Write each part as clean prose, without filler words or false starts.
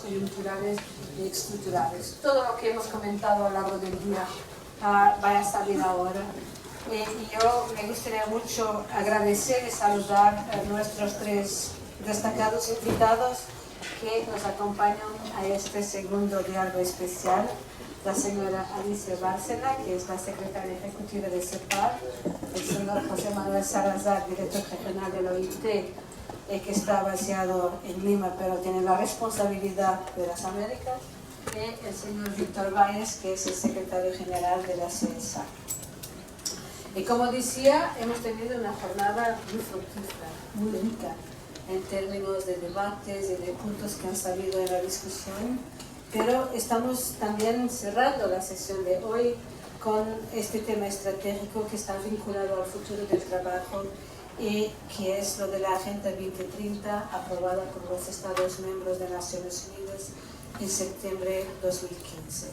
Coyunturales y estructurales. Todo lo que hemos comentado a lo largo del día va a salir ahora. Y yo me gustaría mucho agradecer y saludar a nuestros tres destacados invitados que nos acompañan a este segundo diálogo especial. La señora Alicia Bárcena, que es la secretaria ejecutiva de CEPAL, el señor José Manuel Salazar, director regional de la OIT, que está baseado en Lima, pero tiene la responsabilidad de las Américas, y el señor Víctor Báez, que es el secretario general de la CESA. Y como decía, hemos tenido una jornada muy fructífera, muy rica, en términos de debates y de puntos que han salido en la discusión, pero estamos también cerrando la sesión de hoy con este tema estratégico que está vinculado al futuro del trabajo y que es lo de la Agenda 2030 aprobada por los Estados miembros de Naciones Unidas en septiembre de 2015.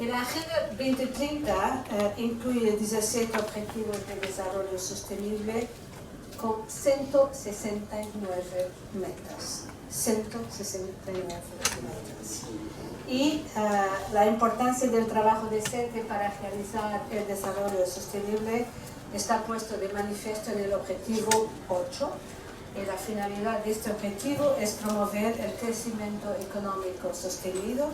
Y la Agenda 2030 incluye 17 objetivos de desarrollo sostenible con 169 metas. 169 metas. Y la importancia del trabajo decente para realizar el desarrollo sostenible está puesto de manifiesto en el objetivo 8. Y la finalidad de este objetivo es promover el crecimiento económico sostenido,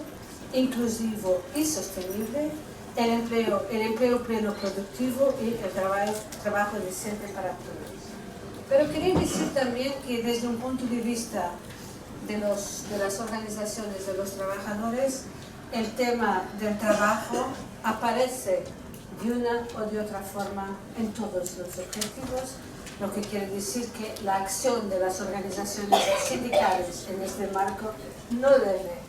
inclusivo y sostenible, el empleo pleno productivo y el trabajo decente para todos. Pero quería decir también que desde un punto de vista de las organizaciones de los trabajadores, el tema del trabajo aparece de una o de otra forma en todos los objetivos, lo que quiere decir que la acción de las organizaciones sindicales en este marco no debe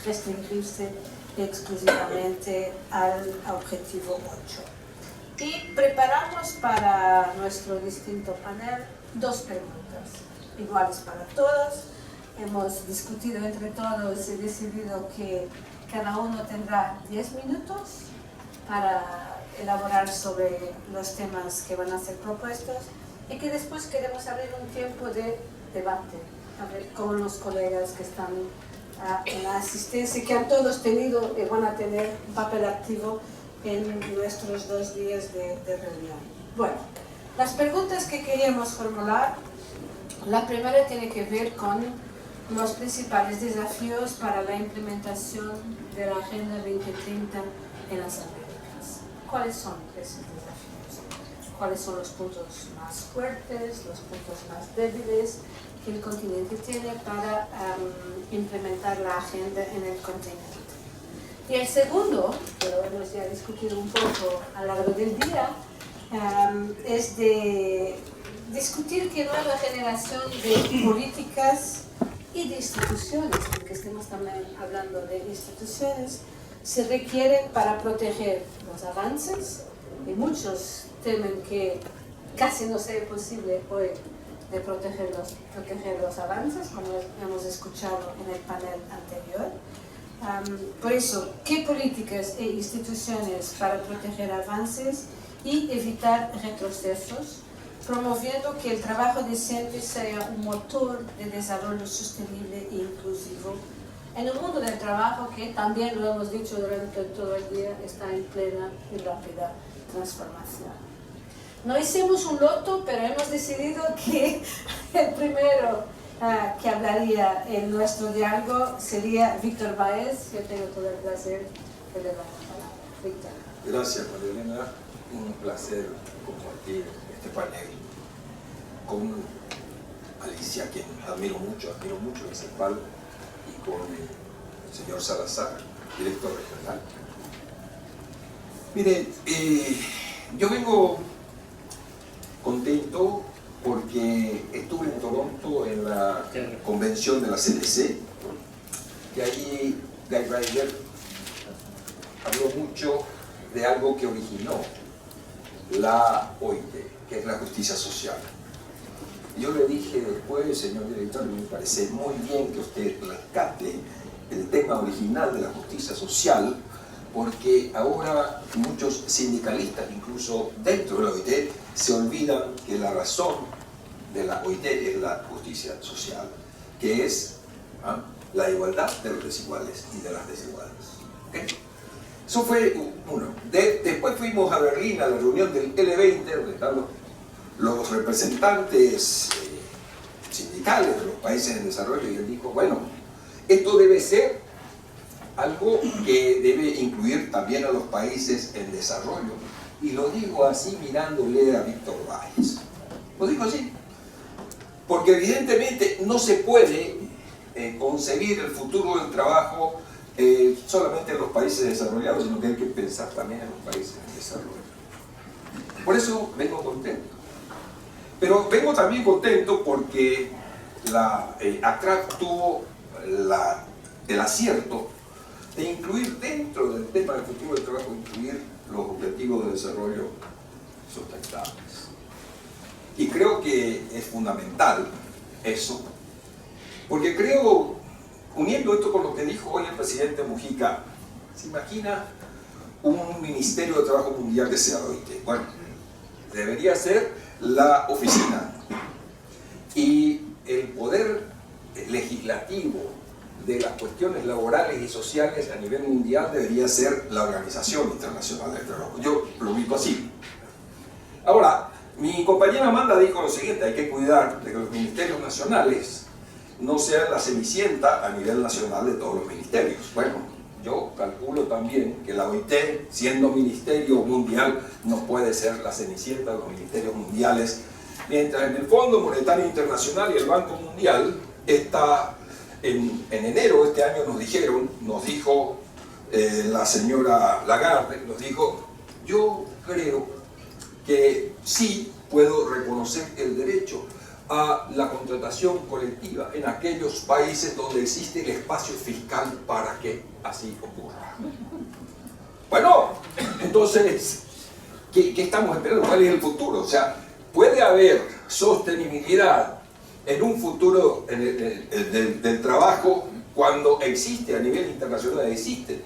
restringirse exclusivamente al objetivo 8. Y preparamos para nuestro distinto panel dos preguntas, iguales para todos. Hemos discutido entre todos y decidido que cada uno tendrá 10 minutos para elaborar sobre los temas que van a ser propuestos y que después queremos abrir un tiempo de debate con los colegas que están en la asistencia, que han todos tenido y van a tener un papel activo en nuestros 2 días de reunión. Bueno, las preguntas que queríamos formular, la primera tiene que ver con los principales desafíos para la implementación de la Agenda 2030 en las Américas. ¿Cuáles son esos desafíos? ¿Cuáles son los puntos más fuertes, los puntos más débiles que el continente tiene para implementar la agenda en el continente? Y el segundo, que lo hemos ya discutido un poco a lo largo del día, es de discutir qué nueva generación de políticas y de instituciones, porque estamos también hablando de instituciones, se requieren para proteger los avances, y muchos temen que casi no sea posible hoy de proteger los avances, como hemos escuchado en el panel anterior. Por eso, ¿qué políticas e instituciones para proteger avances y evitar retrocesos, promoviendo que el trabajo decente sea un motor de desarrollo sostenible e inclusivo en un mundo del trabajo que también, lo hemos dicho durante todo el día, está en plena y rápida transformación? No hicimos un loto, pero hemos decidido que el primero que hablaría en nuestro diálogo sería Víctor Báez. Yo tengo todo el placer de darle la palabra. Víctor. Gracias, María Elena. Un placer compartir este panel con Alicia, quien admiro mucho en CEPAL, y con el señor Salazar, director regional. Mire, yo vengo contento porque estuve en Toronto en la convención de la CDC, y allí Guy Ryder habló mucho de algo que originó la OIT, que es la justicia social. Yo le dije después, señor director, me parece muy bien que usted rescate el tema original de la justicia social, porque ahora muchos sindicalistas, incluso dentro de la OIT, se olvidan que la razón de la OIT es la justicia social, que es la igualdad de los desiguales y de las desiguales. ¿Okay? Eso fue uno. Después fuimos a Berlín a la reunión del L20, donde están los representantes sindicales de los países en desarrollo, y él dijo, bueno, esto debe ser algo que debe incluir también a los países en desarrollo. Y lo digo así mirándole a Víctor Báez. Lo digo así. Porque evidentemente no se puede concebir el futuro del trabajo solamente en los países desarrollados, sino que hay que pensar también en los países en desarrollo. Por eso vengo contento. Pero vengo también contento porque la ACRAC tuvo el acierto de incluir dentro del tema del futuro del trabajo, incluir los objetivos de desarrollo sustentables. Y creo que es fundamental eso, porque creo, uniendo esto con lo que dijo hoy el presidente Mujica, ¿se imagina un Ministerio de Trabajo Mundial que sea OIT? Bueno, debería ser la oficina, y el poder legislativo de las cuestiones laborales y sociales a nivel mundial debería ser la Organización Internacional del Trabajo. Yo lo ubico así. Ahora, mi compañera Amanda dijo lo siguiente: hay que cuidar de que los ministerios nacionales no sean la cenicienta a nivel nacional de todos los ministerios. Bueno, yo calculo también que la OIT, siendo ministerio mundial, no puede ser la cenicienta de los ministerios mundiales, mientras en el Fondo Monetario Internacional y el Banco Mundial está... En enero de este año nos dijo la señora Lagarde, nos dijo, yo creo que sí puedo reconocer el derecho a la contratación colectiva en aquellos países donde existe el espacio fiscal para que así ocurra. Bueno, entonces, ¿qué estamos esperando? ¿Cuál es el futuro? O sea, puede haber sostenibilidad en un futuro del trabajo cuando existe a nivel internacional, existen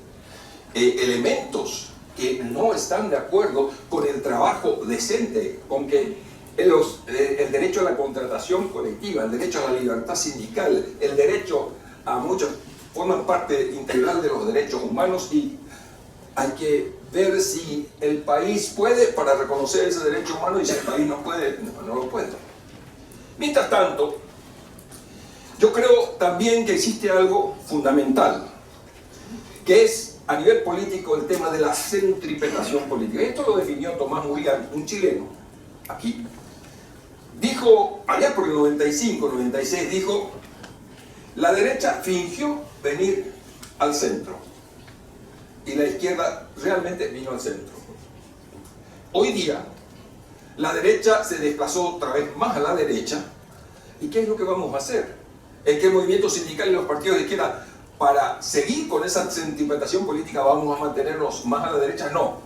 elementos que no están de acuerdo con el trabajo decente, con que el derecho a la contratación colectiva, el derecho a la libertad sindical, el derecho a muchos, forman parte integral de los derechos humanos, y hay que ver si el país puede para reconocer ese derecho humano, y si el país no puede, no lo puede. Mientras tanto, yo creo también que existe algo fundamental, que es a nivel político el tema de la centripetación política. Esto lo definió Tomás Murián, un chileno, aquí. Dijo, allá por el 95, 96, dijo, la derecha fingió venir al centro y la izquierda realmente vino al centro. Hoy día, la derecha se desplazó otra vez más a la derecha. ¿Y qué es lo que vamos a hacer? ¿Es que el movimiento sindical y los partidos de izquierda, para seguir con esa centripetación política, vamos a mantenernos más a la derecha? No.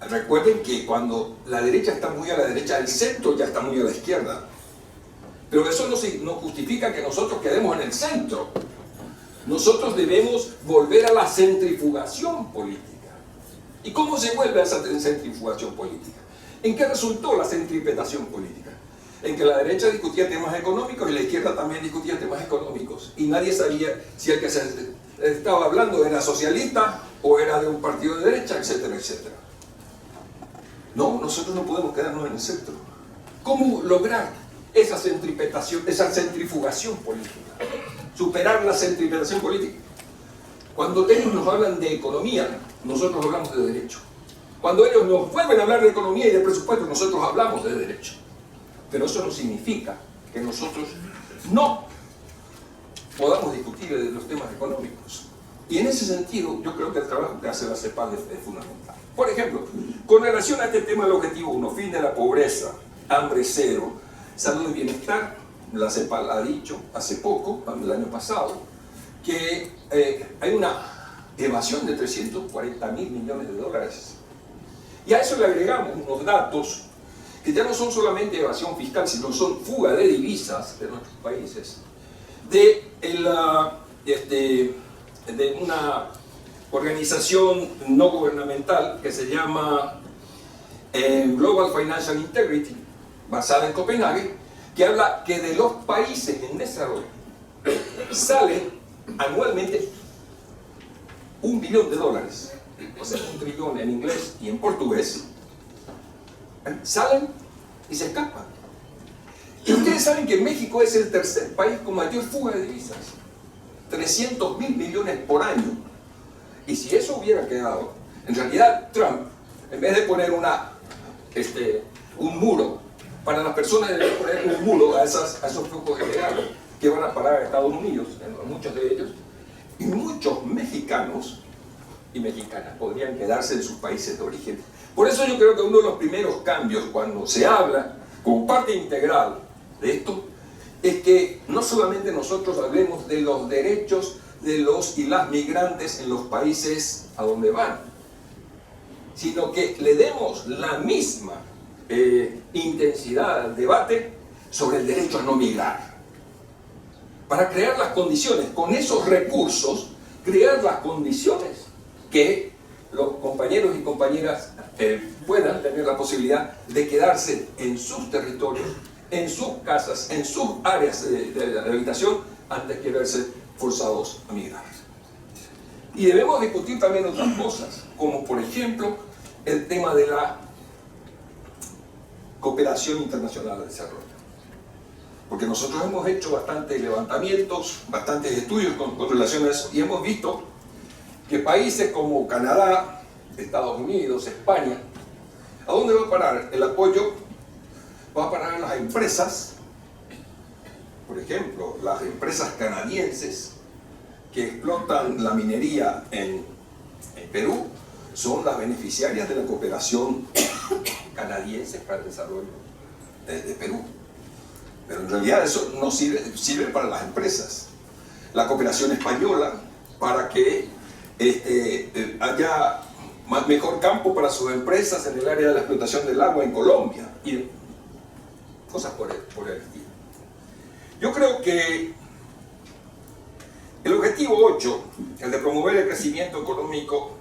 Recuerden que cuando la derecha está muy a la derecha, el centro ya está muy a la izquierda. Pero eso no justifica que nosotros quedemos en el centro. Nosotros debemos volver a la centrifugación política. ¿Y cómo se vuelve a esa centrifugación política? ¿En qué resultó la centripetación política? En que la derecha discutía temas económicos y la izquierda también discutía temas económicos. Y nadie sabía si el que se estaba hablando era socialista o era de un partido de derecha, etcétera, etcétera. No, nosotros no podemos quedarnos en el centro. ¿Cómo lograr esa centripetación, esa centrifugación política? Superar la centripetación política. Cuando ellos nos hablan de economía, nosotros hablamos de derecho. Cuando ellos nos vuelven a hablar de economía y de presupuesto, nosotros hablamos de derecho. Pero eso no significa que nosotros no podamos discutir de los temas económicos. Y en ese sentido, yo creo que el trabajo que hace la CEPAL es fundamental. Por ejemplo, con relación a este tema del objetivo 1, fin de la pobreza, hambre cero, salud y bienestar, la CEPAL ha dicho hace poco, el año pasado, que hay una evasión de 340.000 millones de dólares. Y a eso le agregamos unos datos que ya no son solamente evasión fiscal, sino son fuga de divisas de nuestros países, de una organización no gubernamental que se llama Global Financial Integrity, basada en Copenhague, que habla que de los países en desarrollo salen anualmente $1 billón, o sea, 1 trillón en inglés y en portugués, salen y se escapan. Y ustedes saben que México es el tercer país con mayor fuga de divisas, 300.000 millones por año. Y si eso hubiera quedado, en realidad Trump, en vez de poner un muro para las personas, debe poner un muro a esos flujos de legales que van a parar a Estados Unidos, muchos de ellos, y muchos mexicanos y mexicanas podrían quedarse en sus países de origen. Por eso yo creo que uno de los primeros cambios cuando se habla como parte integral de esto es que no solamente nosotros hablemos de los derechos de los y las migrantes en los países a donde van, sino que le demos la misma intensidad al debate sobre el derecho a no migrar, para crear las condiciones, con esos recursos, crear las condiciones que los compañeros y compañeras puedan tener la posibilidad de quedarse en sus territorios, en sus casas, en sus áreas de habitación, antes que verse forzados a migrar. Y debemos discutir también otras cosas, como por ejemplo el tema de la cooperación internacional de desarrollo. Porque nosotros hemos hecho bastantes levantamientos, bastantes estudios con relación a eso, y hemos visto que países como Canadá, Estados Unidos, España, ¿a dónde va a parar el apoyo? Va a parar a las empresas, por ejemplo, las empresas canadienses que explotan la minería en Perú, son las beneficiarias de la cooperación canadiense para el desarrollo de Perú. Pero en realidad eso no sirve para las empresas. La cooperación española para que haya mejor campo para sus empresas en el área de la explotación del agua en Colombia y cosas por el estilo. Yo creo que el objetivo 8, el de promover el crecimiento económico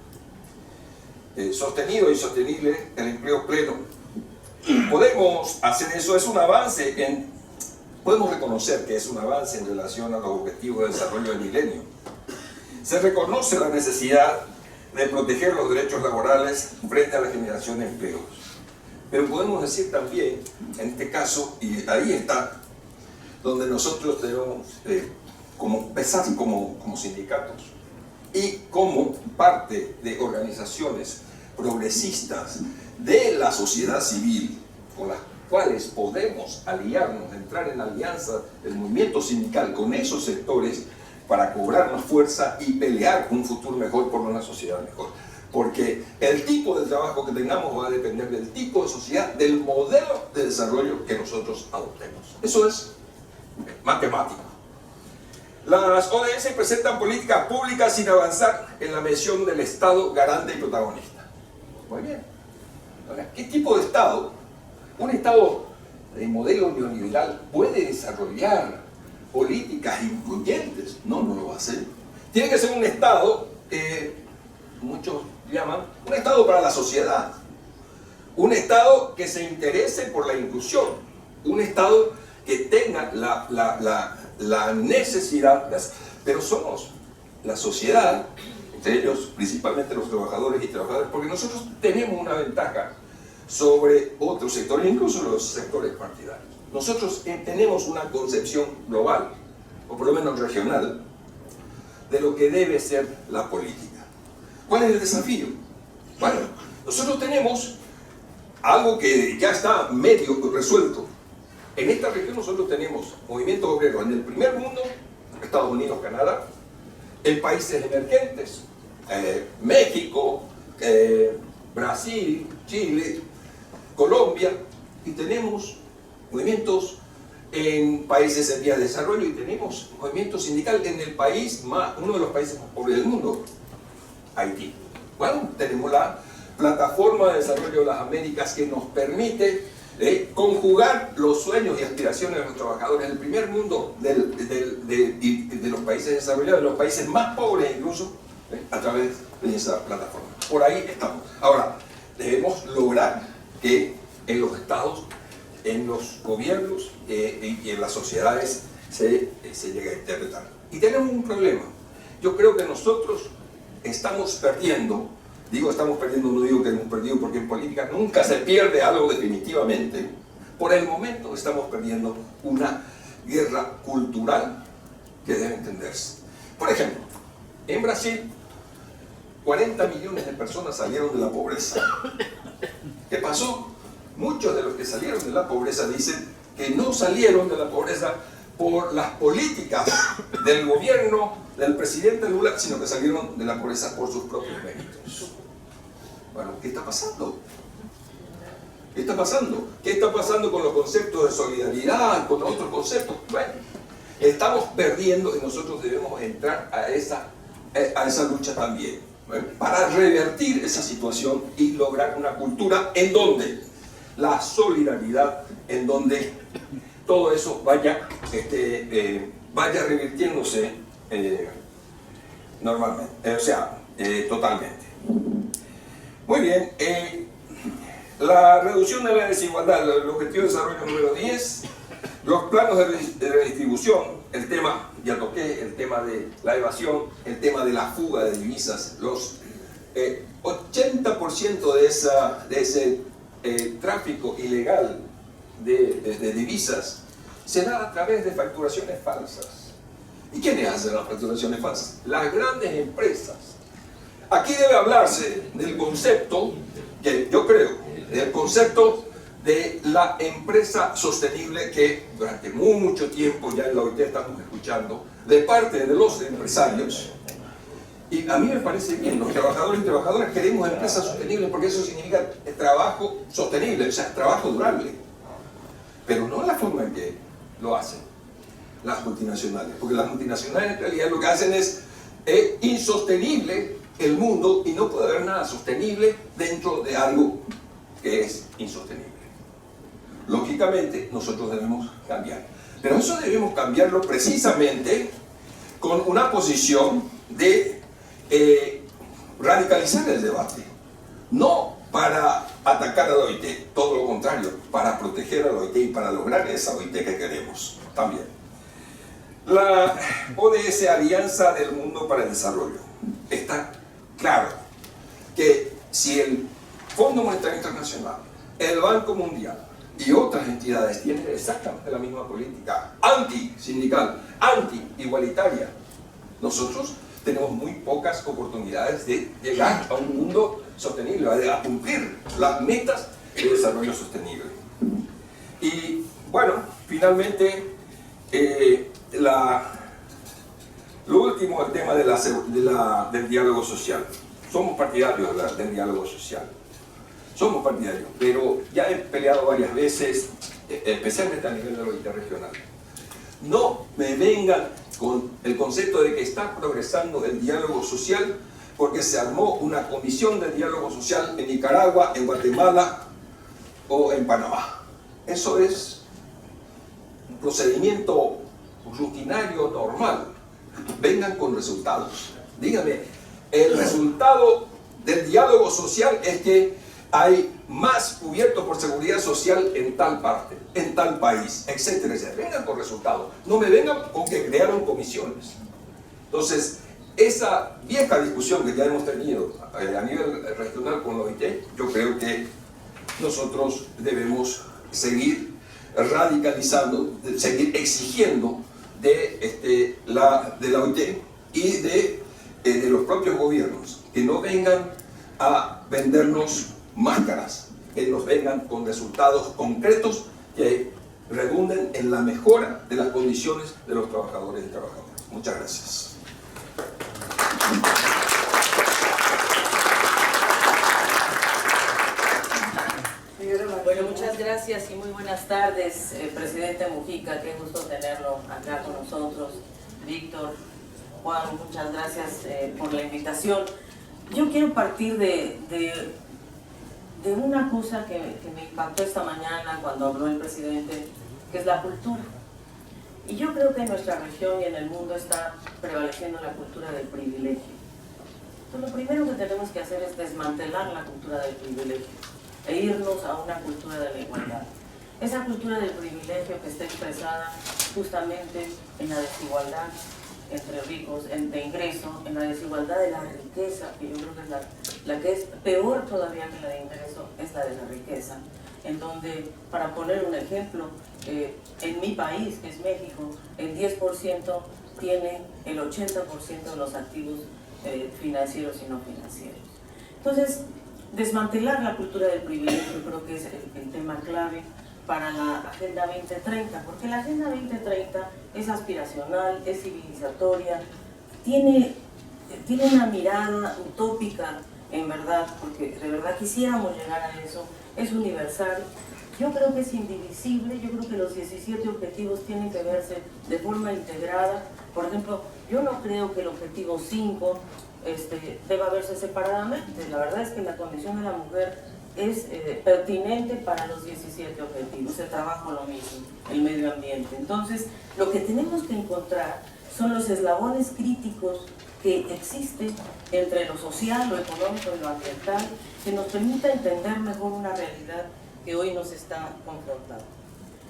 sostenido y sostenible, el empleo pleno, podemos hacer eso, es un avance, podemos reconocer que es un avance en relación a los objetivos de desarrollo del milenio. Se reconoce la necesidad de proteger los derechos laborales frente a la generación de empleos. Pero podemos decir también, en este caso, y ahí está, donde nosotros debemos empezar como sindicatos y como parte de organizaciones progresistas de la sociedad civil, con las cuales podemos aliarnos, entrar en alianza del movimiento sindical con esos sectores para cobrar más fuerza y pelear un futuro mejor por una sociedad mejor. Porque el tipo de trabajo que tengamos va a depender del tipo de sociedad, del modelo de desarrollo que nosotros adoptemos. Eso es matemático. Las ODS presentan políticas públicas sin avanzar en la mención del Estado garante y protagonista. Muy bien. Ahora, ¿qué tipo de Estado? Un Estado de modelo neoliberal puede desarrollar políticas incluyentes. No lo va a hacer. Tiene que ser un Estado, muchos llaman, un Estado para la sociedad. Un Estado que se interese por la inclusión. Un Estado que tenga la necesidad de hacer. Pero somos la sociedad, entre ellos principalmente los trabajadores y trabajadoras, porque nosotros tenemos una ventaja sobre otros sectores, incluso los sectores partidarios. Nosotros tenemos una concepción global, o por lo menos regional, de lo que debe ser la política. ¿Cuál es el desafío? Bueno, nosotros tenemos algo que ya está medio resuelto. En esta región nosotros tenemos movimientos obreros en el primer mundo, Estados Unidos, Canadá, en países emergentes, México, Brasil, Chile, Colombia, y tenemos movimientos en países en vías de desarrollo y tenemos movimiento sindical en el país uno de los países más pobres del mundo, Haití. Bueno, tenemos la plataforma de desarrollo de las Américas que nos permite conjugar los sueños y aspiraciones de los trabajadores del primer mundo de los países desarrollados, de los países más pobres incluso, a través en esa plataforma. Por ahí estamos. Ahora, debemos lograr que en los estados, en los gobiernos y en las sociedades se llegue a interpretar. Y tenemos un problema. Yo creo que nosotros estamos perdiendo, digo estamos perdiendo, no digo que hemos perdido, porque en política nunca se pierde algo definitivamente. Por el momento estamos perdiendo una guerra cultural que debe entenderse. Por ejemplo, en Brasil 40 millones de personas salieron de la pobreza. ¿Qué pasó? Muchos de los que salieron de la pobreza dicen que no salieron de la pobreza por las políticas del gobierno del presidente Lula, sino que salieron de la pobreza por sus propios méritos. Bueno, ¿qué está pasando? ¿Qué está pasando? ¿Qué está pasando con los conceptos de solidaridad, con otros conceptos? Bueno, estamos perdiendo y nosotros debemos entrar a esa lucha también, ¿bueno? Para revertir esa situación y lograr una cultura en donde la solidaridad, en donde todo eso vaya revirtiéndose normalmente, totalmente. Muy bien, la reducción de la desigualdad, el objetivo de desarrollo número 10, los planos de redistribución, el tema, ya toqué, el tema de la evasión, el tema de la fuga de divisas, los 80% de ese tráfico ilegal de divisas se da a través de facturaciones falsas. ¿Y quiénes hacen las facturaciones falsas? Las grandes empresas. Aquí debe hablarse del concepto, que yo creo, del concepto de la empresa sostenible que durante mucho tiempo ya en la OIT estamos escuchando de parte de los empresarios. Y a mí me parece bien, los trabajadores y trabajadoras queremos empresas sostenibles porque eso significa trabajo sostenible, o sea, trabajo durable. Pero no la forma en que lo hacen las multinacionales, porque las multinacionales en realidad lo que hacen es insostenible el mundo y no puede haber nada sostenible dentro de algo que es insostenible. Lógicamente nosotros debemos cambiar, pero eso debemos cambiarlo precisamente con una posición de radicalizar el debate, no para atacar a la OIT, todo lo contrario, para proteger a la OIT y para lograr esa OIT que queremos también. La ODS, Alianza del Mundo para el Desarrollo, está claro que si el Fondo Monetario Internacional, el Banco Mundial y otras entidades tienen exactamente la misma política anti-sindical, anti-igualitaria, nosotros tenemos muy pocas oportunidades de llegar a un mundo sostenible, a cumplir las metas de desarrollo sostenible. Y bueno, finalmente, lo último, el tema del diálogo social. Somos partidarios del diálogo social. Somos partidarios, pero ya he peleado varias veces, especialmente a nivel de la OIT regional. No me vengan con el concepto de que está progresando el diálogo social porque se armó una comisión de diálogo social en Nicaragua, en Guatemala o en Panamá. Eso es un procedimiento rutinario, normal. Vengan con resultados. Díganme, el resultado del diálogo social es que hay más cubiertos por seguridad social en tal parte, en tal país, etcétera, etcétera. Vengan con resultados. No me vengan con que crearon comisiones. Entonces, esa vieja discusión que ya hemos tenido a nivel regional con la OIT, yo creo que nosotros debemos seguir radicalizando, seguir exigiendo de la OIT y de los propios gobiernos que no vengan a vendernos máscaras, que nos vengan con resultados concretos que redunden en la mejora de las condiciones de los trabajadores y trabajadoras. Muchas gracias. Bueno, muchas gracias y muy buenas tardes, presidente Mujica, qué gusto tenerlo acá con nosotros. Víctor, Juan, muchas gracias por la invitación. Yo quiero partir de una cosa que me impactó esta mañana cuando habló el presidente, que es la cultura. Y yo creo que en nuestra región y en el mundo está prevaleciendo la cultura del privilegio. Entonces, lo primero que tenemos que hacer es desmantelar la cultura del privilegio e irnos a una cultura de la igualdad. Esa cultura del privilegio que está expresada justamente en la desigualdad entre ricos, de ingreso, en la desigualdad de la riqueza, que yo creo que es la que es peor todavía que la de ingreso, es la de la riqueza, en donde, para poner un ejemplo, en mi país, que es México, el 10% tiene el 80% de los activos financieros y no financieros. Entonces, desmantelar la cultura del privilegio creo que es el tema clave para la Agenda 2030, porque la Agenda 2030 es aspiracional, es civilizatoria, tiene una mirada utópica, en verdad, porque de verdad quisiéramos llegar a eso, es universal. Yo creo que es indivisible, yo creo que los 17 objetivos tienen que verse de forma integrada. Por ejemplo, yo no creo que el objetivo 5 deba verse separadamente. La verdad es que la condición de la mujer es pertinente para los 17 objetivos, el trabajo lo mismo, el medio ambiente. Entonces, lo que tenemos que encontrar son los eslabones críticos que existen entre lo social, lo económico y lo ambiental, que nos permita entender mejor una realidad que hoy nos está confrontando.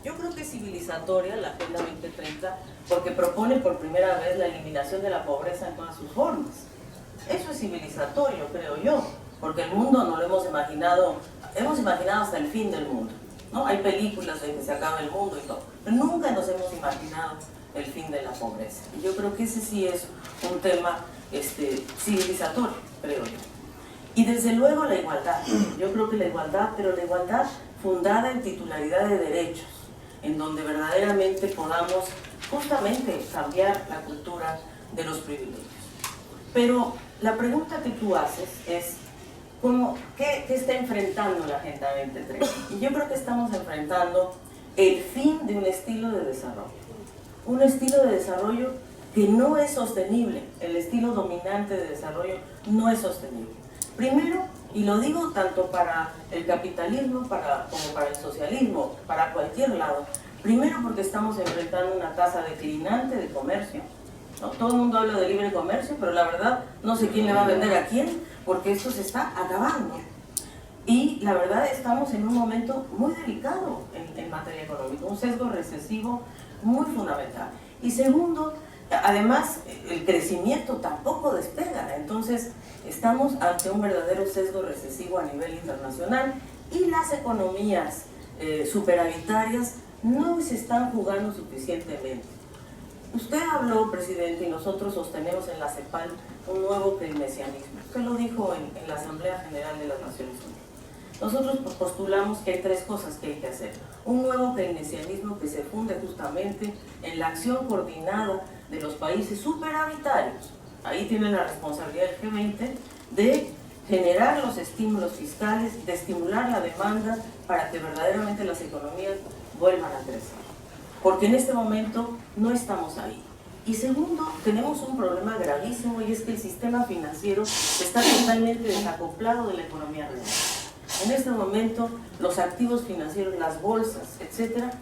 Yo creo que es civilizatoria la Agenda 2030 porque propone por primera vez la eliminación de la pobreza en todas sus formas. Eso es civilizatorio, creo yo, porque el mundo no lo hemos imaginado hasta el fin del mundo, ¿no? Hay películas de que se acaba el mundo y todo, pero nunca nos hemos imaginado el fin de la pobreza. Y yo creo que ese sí es un tema civilizatorio, creo yo. Y desde luego la igualdad. Yo creo que la igualdad, pero la igualdad fundada en titularidad de derechos, en donde verdaderamente podamos justamente cambiar la cultura de los privilegios. Pero la pregunta que tú haces es, ¿qué está enfrentando la Agenda 2030? Y yo creo que estamos enfrentando el fin de un estilo de desarrollo. Un estilo de desarrollo que no es sostenible. El estilo dominante de desarrollo no es sostenible. Primero, y lo digo tanto para el capitalismo como para el socialismo, para cualquier lado. Primero porque estamos enfrentando una tasa declinante de comercio. ¿No? Todo el mundo habla de libre comercio, pero la verdad no sé quién le va a vender a quién, porque esto se está acabando. Y la verdad estamos en un momento muy delicado en materia económica, un sesgo recesivo muy fundamental. Y segundo, además el crecimiento tampoco despega, entonces estamos ante un verdadero sesgo recesivo a nivel internacional y las economías superavitarias no se están jugando suficientemente. Usted habló, presidente, y nosotros sostenemos en la CEPAL un nuevo keynesianismo. Usted lo dijo en la Asamblea General de las Naciones Unidas. Nosotros postulamos que hay tres cosas que hay que hacer. Un nuevo keynesianismo que se funde justamente en la acción coordinada de los países superavitarios. Ahí tiene la responsabilidad del G20 de generar los estímulos fiscales, de estimular la demanda para que verdaderamente las economías vuelvan a crecer. Porque en este momento no estamos ahí. Y segundo, tenemos un problema gravísimo y es que el sistema financiero está totalmente desacoplado de la economía real. En este momento, los activos financieros, las bolsas, etcétera,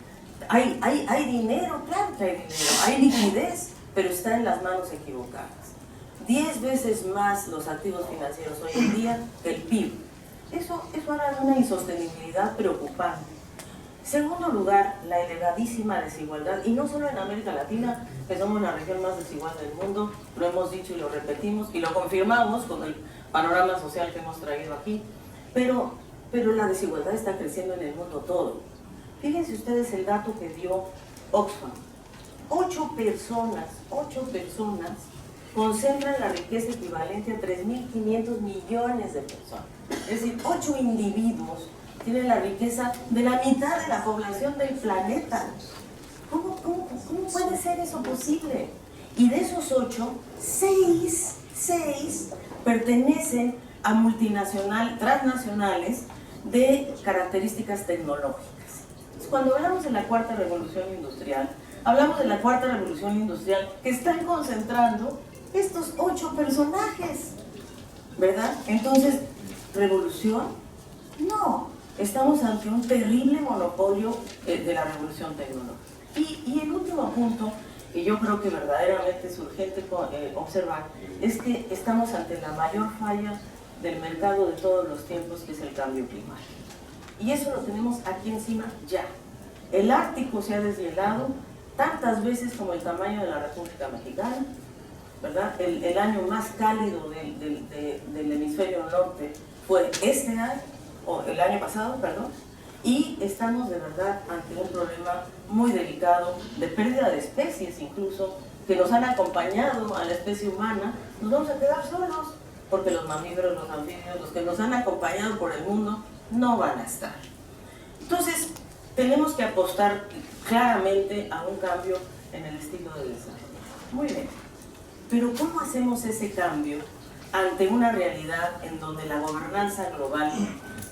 hay dinero, claro que hay dinero, hay liquidez, pero está en las manos equivocadas. 10 veces más los activos financieros hoy en día que el PIB. Eso hará una insostenibilidad preocupante. Segundo lugar, la elevadísima desigualdad, y no solo en América Latina, que somos la región más desigual del mundo, lo hemos dicho y lo repetimos y lo confirmamos con el panorama social que hemos traído aquí, pero la desigualdad está creciendo en el mundo todo. Fíjense ustedes el dato que dio Oxfam. 8 personas concentran la riqueza equivalente a 3.500 millones de personas. Es decir, 8 individuos tienen la riqueza de la mitad de la población del planeta. ¿Cómo puede ser eso posible? Y de esos 8, 6 pertenecen a transnacionales de características tecnológicas. Entonces, cuando hablamos de la cuarta revolución industrial, hablamos de la cuarta revolución industrial que están concentrando estos 8 personajes, ¿verdad? Entonces, ¿revolución? No. Estamos ante un terrible monopolio de la revolución tecnológica. Y el último punto que yo creo que verdaderamente es urgente observar, es que estamos ante la mayor falla del mercado de todos los tiempos, que es el cambio climático. Y eso lo tenemos aquí encima ya. El Ártico se ha deshielado tantas veces como el tamaño de la República Mexicana, ¿verdad? El año más cálido del hemisferio norte fue este año, o el año pasado, perdón, y estamos de verdad ante un problema muy delicado de pérdida de especies, incluso, que nos han acompañado a la especie humana. Nos vamos a quedar solos, porque los mamíferos, los anfibios, los que nos han acompañado por el mundo, no van a estar. Entonces, tenemos que apostar claramente a un cambio en el estilo de desarrollo. Muy bien, pero ¿cómo hacemos ese cambio ante una realidad en donde la gobernanza global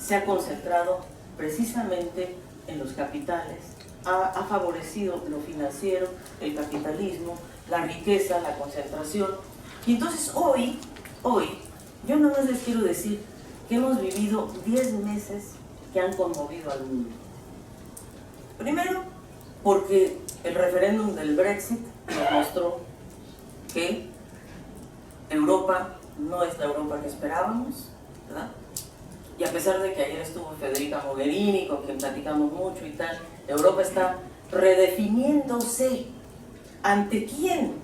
se ha concentrado precisamente en los capitales, ha favorecido lo financiero, el capitalismo, la riqueza, la concentración? Y entonces hoy, yo no más les quiero decir que hemos vivido 10 meses que han conmovido al mundo. Primero, porque el referéndum del Brexit nos mostró que Europa no es la Europa que esperábamos, ¿verdad? Y a pesar de que ayer estuvo Federica Mogherini, con quien platicamos mucho y tal, Europa está redefiniéndose. ¿Ante quién?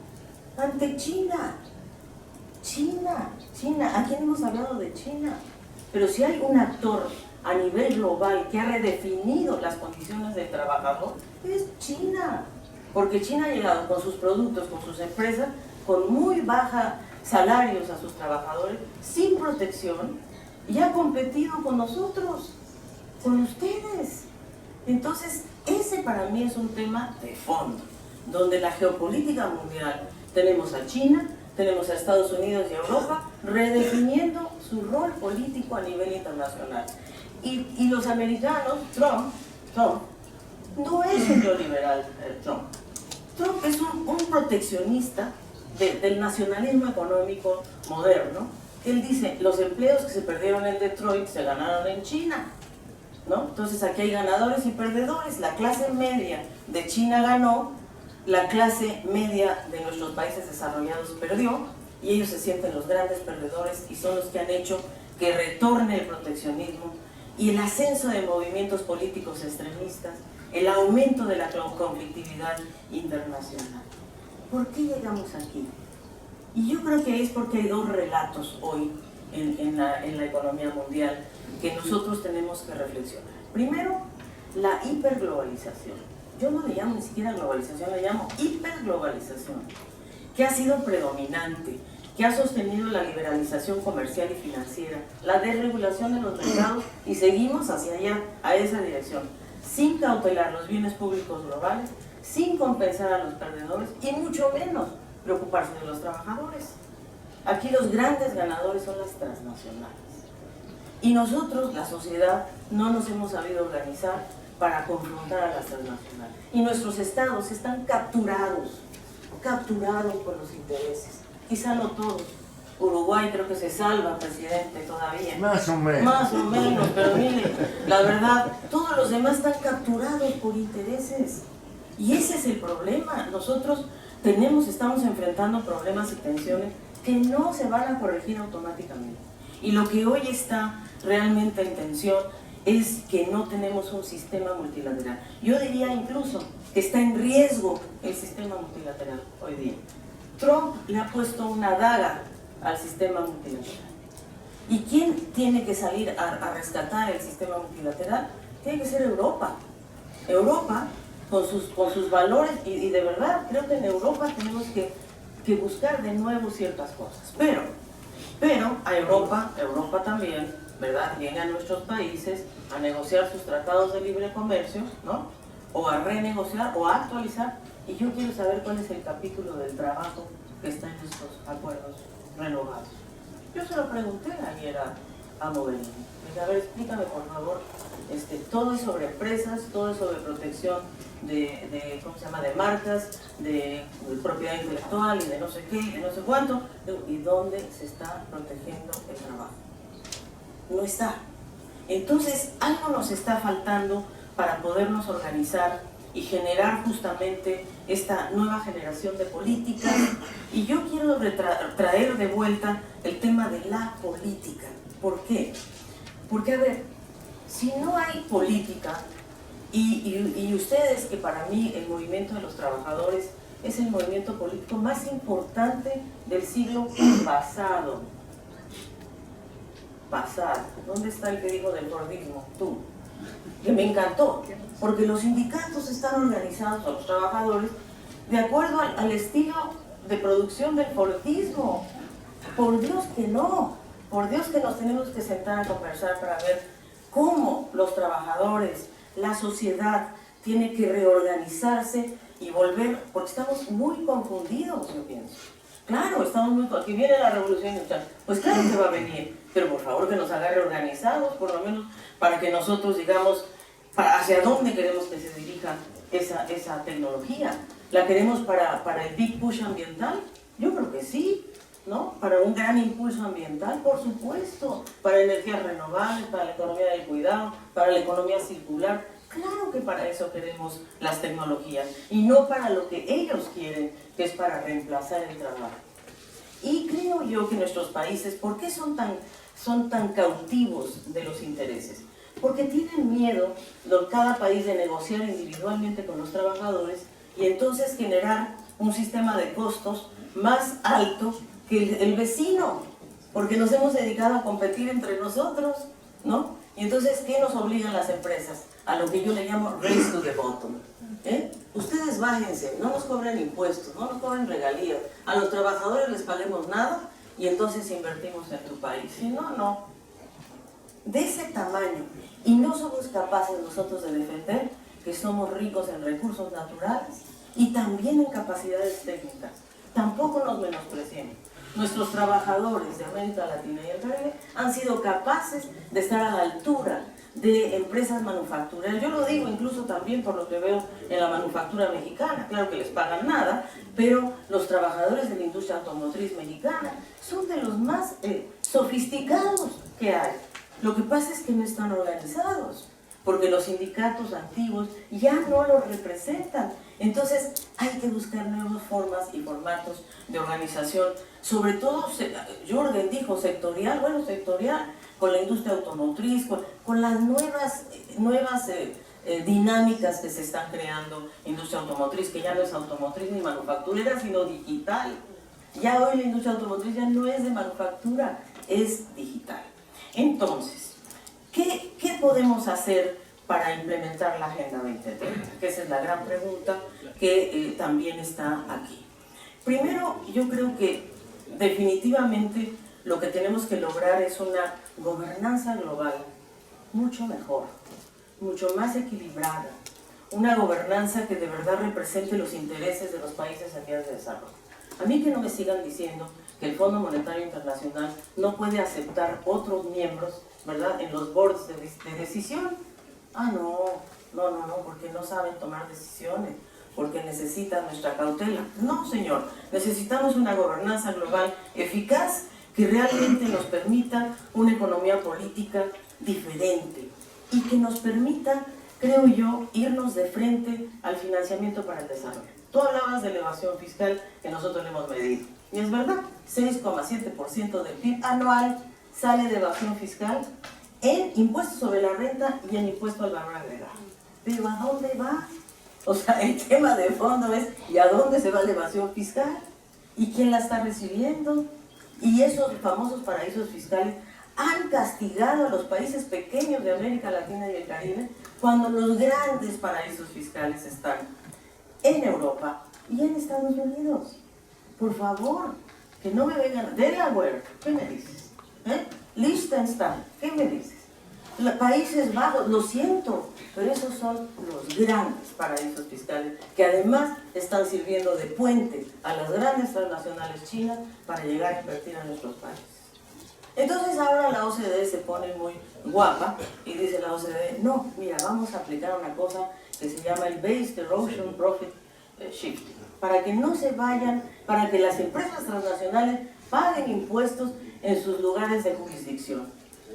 Ante China. China. ¿A quién hemos hablado de China? Pero si hay un actor a nivel global que ha redefinido las condiciones del trabajador, es China. Porque China ha llegado con sus productos, con sus empresas, con muy bajos salarios a sus trabajadores, sin protección, y ha competido con nosotros, con ustedes. Entonces, ese para mí es un tema de fondo, donde la geopolítica mundial, tenemos a China, tenemos a Estados Unidos y a Europa redefiniendo su rol político a nivel internacional. Y los americanos, Trump no es un neoliberal. Trump es un proteccionista del nacionalismo económico moderno. Él dice, los empleos que se perdieron en Detroit se ganaron en China, ¿no? Entonces aquí hay ganadores y perdedores. La clase media de China ganó, la clase media de nuestros países desarrollados perdió, y ellos se sienten los grandes perdedores y son los que han hecho que retorne el proteccionismo y el ascenso de movimientos políticos extremistas, el aumento de la conflictividad internacional. ¿Por qué llegamos aquí? Y yo creo que es porque hay dos relatos hoy en la economía mundial que nosotros tenemos que reflexionar. Primero, la hiperglobalización. Yo no le llamo ni siquiera globalización, le llamo hiperglobalización, que ha sido predominante, que ha sostenido la liberalización comercial y financiera, la desregulación de los mercados, y seguimos hacia allá, a esa dirección, sin cautelar los bienes públicos globales, sin compensar a los perdedores y mucho menos preocuparse de los trabajadores. Aquí los grandes ganadores son las transnacionales. Y nosotros, la sociedad, no nos hemos sabido organizar para confrontar a las transnacionales. Y nuestros estados están capturados por los intereses. Quizá no todos. Uruguay creo que se salva, presidente, todavía. Más o menos, pero mire, la verdad, todos los demás están capturados por intereses. Y ese es el problema. Nosotros estamos enfrentando problemas y tensiones que no se van a corregir automáticamente. Y lo que hoy está realmente en tensión es que no tenemos un sistema multilateral. Yo diría incluso que está en riesgo el sistema multilateral hoy día. Trump le ha puesto una daga al sistema multilateral. ¿Y quién tiene que salir a rescatar el sistema multilateral? Tiene que ser Europa. Europa, con sus valores, y de verdad creo que en Europa tenemos que buscar de nuevo ciertas cosas. Pero a Europa también, ¿verdad?, viene a nuestros países a negociar sus tratados de libre comercio, ¿no?, o a renegociar o a actualizar. Y yo quiero saber cuál es el capítulo del trabajo que está en estos acuerdos renovados. Yo se lo pregunté ayer a Mogherini. Le dije, a ver, explícame por favor, todo es sobre empresas, todo es sobre protección de ¿cómo se llama?, de marcas, de propiedad intelectual y de no sé qué, y de no sé cuánto. ¿Y dónde se está protegiendo el trabajo? No está. Entonces, algo nos está faltando para podernos organizar y generar justamente esta nueva generación de políticas. Y yo quiero traer de vuelta el tema de la política. ¿Por qué? Porque, a ver, si no hay política, y ustedes, que para mí el movimiento de los trabajadores es el movimiento político más importante del siglo pasado. ¿Dónde está el que dijo del Fordismo? Tú. Que me encantó, porque los sindicatos están organizados a los trabajadores de acuerdo al estilo de producción del Fordismo. Por Dios que no, por Dios que nos tenemos que sentar a conversar para ver cómo los trabajadores, la sociedad tiene que reorganizarse y volver, porque estamos muy confundidos, yo pienso. Claro, estamos muy confundidos. Aquí viene la revolución industrial. Pues claro que va a venir, pero por favor que nos haga reorganizados, por lo menos para que nosotros digamos hacia dónde queremos que se dirija esa tecnología. ¿La queremos para el big push ambiental? Yo creo que sí, ¿no? Para un gran impulso ambiental, por supuesto, para energías renovables, para la economía del cuidado, para la economía circular. Claro que para eso queremos las tecnologías y no para lo que ellos quieren, que es para reemplazar el trabajo. Y creo yo que nuestros países, ¿por qué son tan cautivos de los intereses? Porque tienen miedo cada país de negociar individualmente con los trabajadores y entonces generar un sistema de costos más alto que el vecino, porque nos hemos dedicado a competir entre nosotros, ¿no? Y entonces, ¿qué nos obligan las empresas? A lo que yo le llamo race to the bottom. Ustedes bájense, no nos cobren impuestos, no nos cobren regalías, a los trabajadores les paguemos nada y entonces invertimos en tu país. Si no, no. De ese tamaño, y no somos capaces nosotros de defender que somos ricos en recursos naturales y también en capacidades técnicas. Tampoco nos menospreciemos. Nuestros trabajadores de América Latina y el Caribe han sido capaces de estar a la altura de empresas manufactureras. Yo lo digo incluso también por lo que veo en la manufactura mexicana. Claro que les pagan nada, pero los trabajadores de la industria automotriz mexicana son de los más sofisticados que hay. Lo que pasa es que no están organizados, porque los sindicatos antiguos ya no los representan. Entonces hay que buscar nuevas formas y formatos de organización, sobre todo, Jorgen dijo sectorial, bueno, sectorial, con la industria automotriz, con las nuevas dinámicas que se están creando, industria automotriz, que ya no es automotriz ni manufacturera, sino digital. Ya hoy la industria automotriz ya no es de manufactura, es digital. Entonces, ¿qué podemos hacer para implementar la Agenda 2030? Que esa es la gran pregunta que también está aquí. Primero, yo creo que definitivamente lo que tenemos que lograr es una gobernanza global mucho mejor, mucho más equilibrada, una gobernanza que de verdad represente los intereses de los países en vías de desarrollo. A mí que no me sigan diciendo que el Fondo Monetario Internacional no puede aceptar otros miembros, ¿verdad?, en los boards de decisión. Ah, no, porque no saben tomar decisiones, porque necesitan nuestra cautela. No, señor, necesitamos una gobernanza global eficaz que realmente nos permita una economía política diferente y que nos permita, creo yo, irnos de frente al financiamiento para el desarrollo. Tú hablabas de la evasión fiscal que nosotros le hemos medido. Y es verdad, 6,7% del PIB anual sale de evasión fiscal en impuestos sobre la renta y en impuesto al valor agregado. ¿Pero a dónde va? O sea, el tema de fondo es ¿y a dónde se va la evasión fiscal? ¿Y quién la está recibiendo? Y esos famosos paraísos fiscales han castigado a los países pequeños de América Latina y el Caribe cuando los grandes paraísos fiscales están en Europa y en Estados Unidos. Por favor, que no me vengan. Delaware, ¿qué me dices? Liechtenstein, ¿qué me dices? Países Bajos, lo siento, pero esos son los grandes paraísos fiscales que además están sirviendo de puente a las grandes transnacionales chinas para llegar a invertir a nuestros países. Entonces ahora la OCDE se pone muy guapa y dice la OCDE, no, mira, vamos a aplicar una cosa que se llama el Based Erosion Profit Shifting, para que no se vayan, para que las empresas transnacionales paguen impuestos en sus lugares de jurisdicción.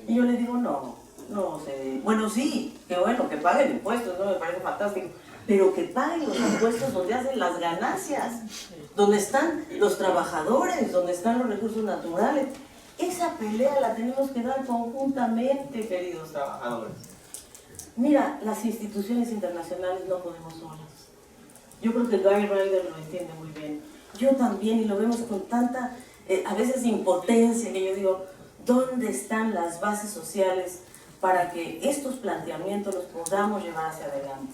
Y yo le digo, no sé, bueno sí, qué bueno que paguen impuestos, no me parece fantástico, pero que paguen los impuestos donde hacen las ganancias, donde están los trabajadores, donde están los recursos naturales. Esa pelea la tenemos que dar conjuntamente, queridos trabajadores. Mira, las instituciones internacionales no podemos solas. Yo creo que Gary Ryder lo entiende muy bien. Yo también, y lo vemos con tanta, a veces impotencia, que yo digo, ¿dónde están las bases sociales para que estos planteamientos los podamos llevar hacia adelante?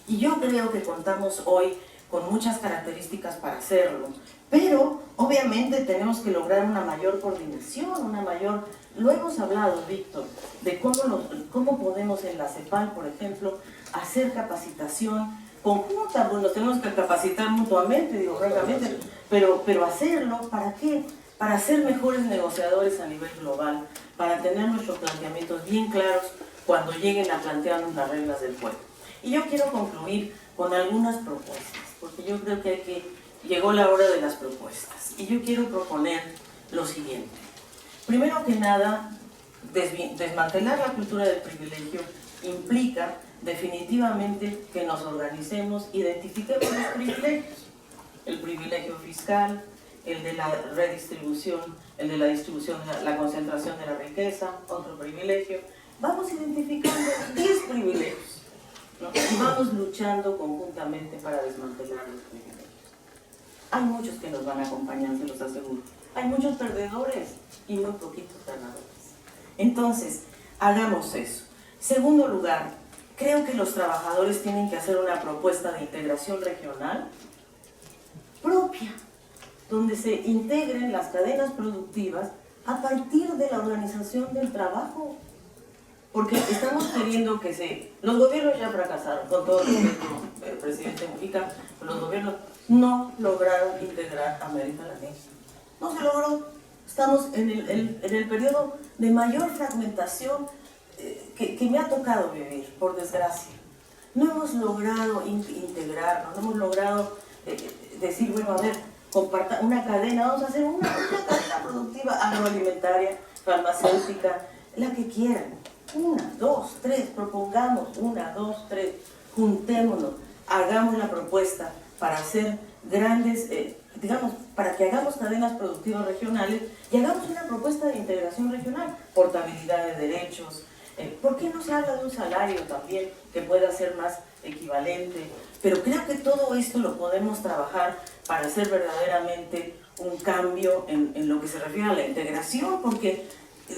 Y yo creo que contamos hoy con muchas características para hacerlo, pero obviamente tenemos que lograr una mayor coordinación, una mayor... Lo hemos hablado, Víctor, de cómo podemos en la CEPAL, por ejemplo, hacer capacitación conjunta. Pues nos tenemos que capacitar mutuamente, digo, francamente, pero hacerlo, ¿para qué? Para ser mejores negociadores a nivel global, para tener nuestros planteamientos bien claros cuando lleguen a plantearnos las reglas del juego. Y yo quiero concluir con algunas propuestas, porque yo creo que llegó la hora de las propuestas. Y yo quiero proponer lo siguiente. Primero que nada, desmantelar la cultura del privilegio implica definitivamente que nos organicemos, identifiquemos los privilegios. El privilegio fiscal, el de la redistribución, el de la distribución, la concentración de la riqueza, otro privilegio. Vamos identificando 10 privilegios, ¿no? Y vamos luchando conjuntamente para desmantelar los privilegios. Hay muchos que nos van a acompañar, se los aseguro. Hay muchos perdedores y muy poquitos ganadores. Entonces, hagamos eso. Segundo lugar, creo que los trabajadores tienen que hacer una propuesta de integración regional propia, donde se integren las cadenas productivas a partir de la organización del trabajo. Porque estamos queriendo que los gobiernos ya fracasaron, con todo respeto, el presidente Mujica, los gobiernos no lograron integrar a América Latina. No se logró. Estamos en el periodo de mayor fragmentación que me ha tocado vivir, por desgracia. No hemos logrado integrarnos, no hemos logrado decir, bueno, a ver, comparta una cadena, vamos a hacer una cadena productiva agroalimentaria, farmacéutica, la que quieran. 1, 2, 3, propongamos 1, 2, 3, juntémonos, hagamos la propuesta para hacer grandes, digamos, para que hagamos cadenas productivas regionales y hagamos una propuesta de integración regional, portabilidad de derechos. ¿Por qué no se habla de un salario también que pueda ser más equivalente? Pero creo que todo esto lo podemos trabajar para hacer verdaderamente un cambio en lo que se refiere a la integración, porque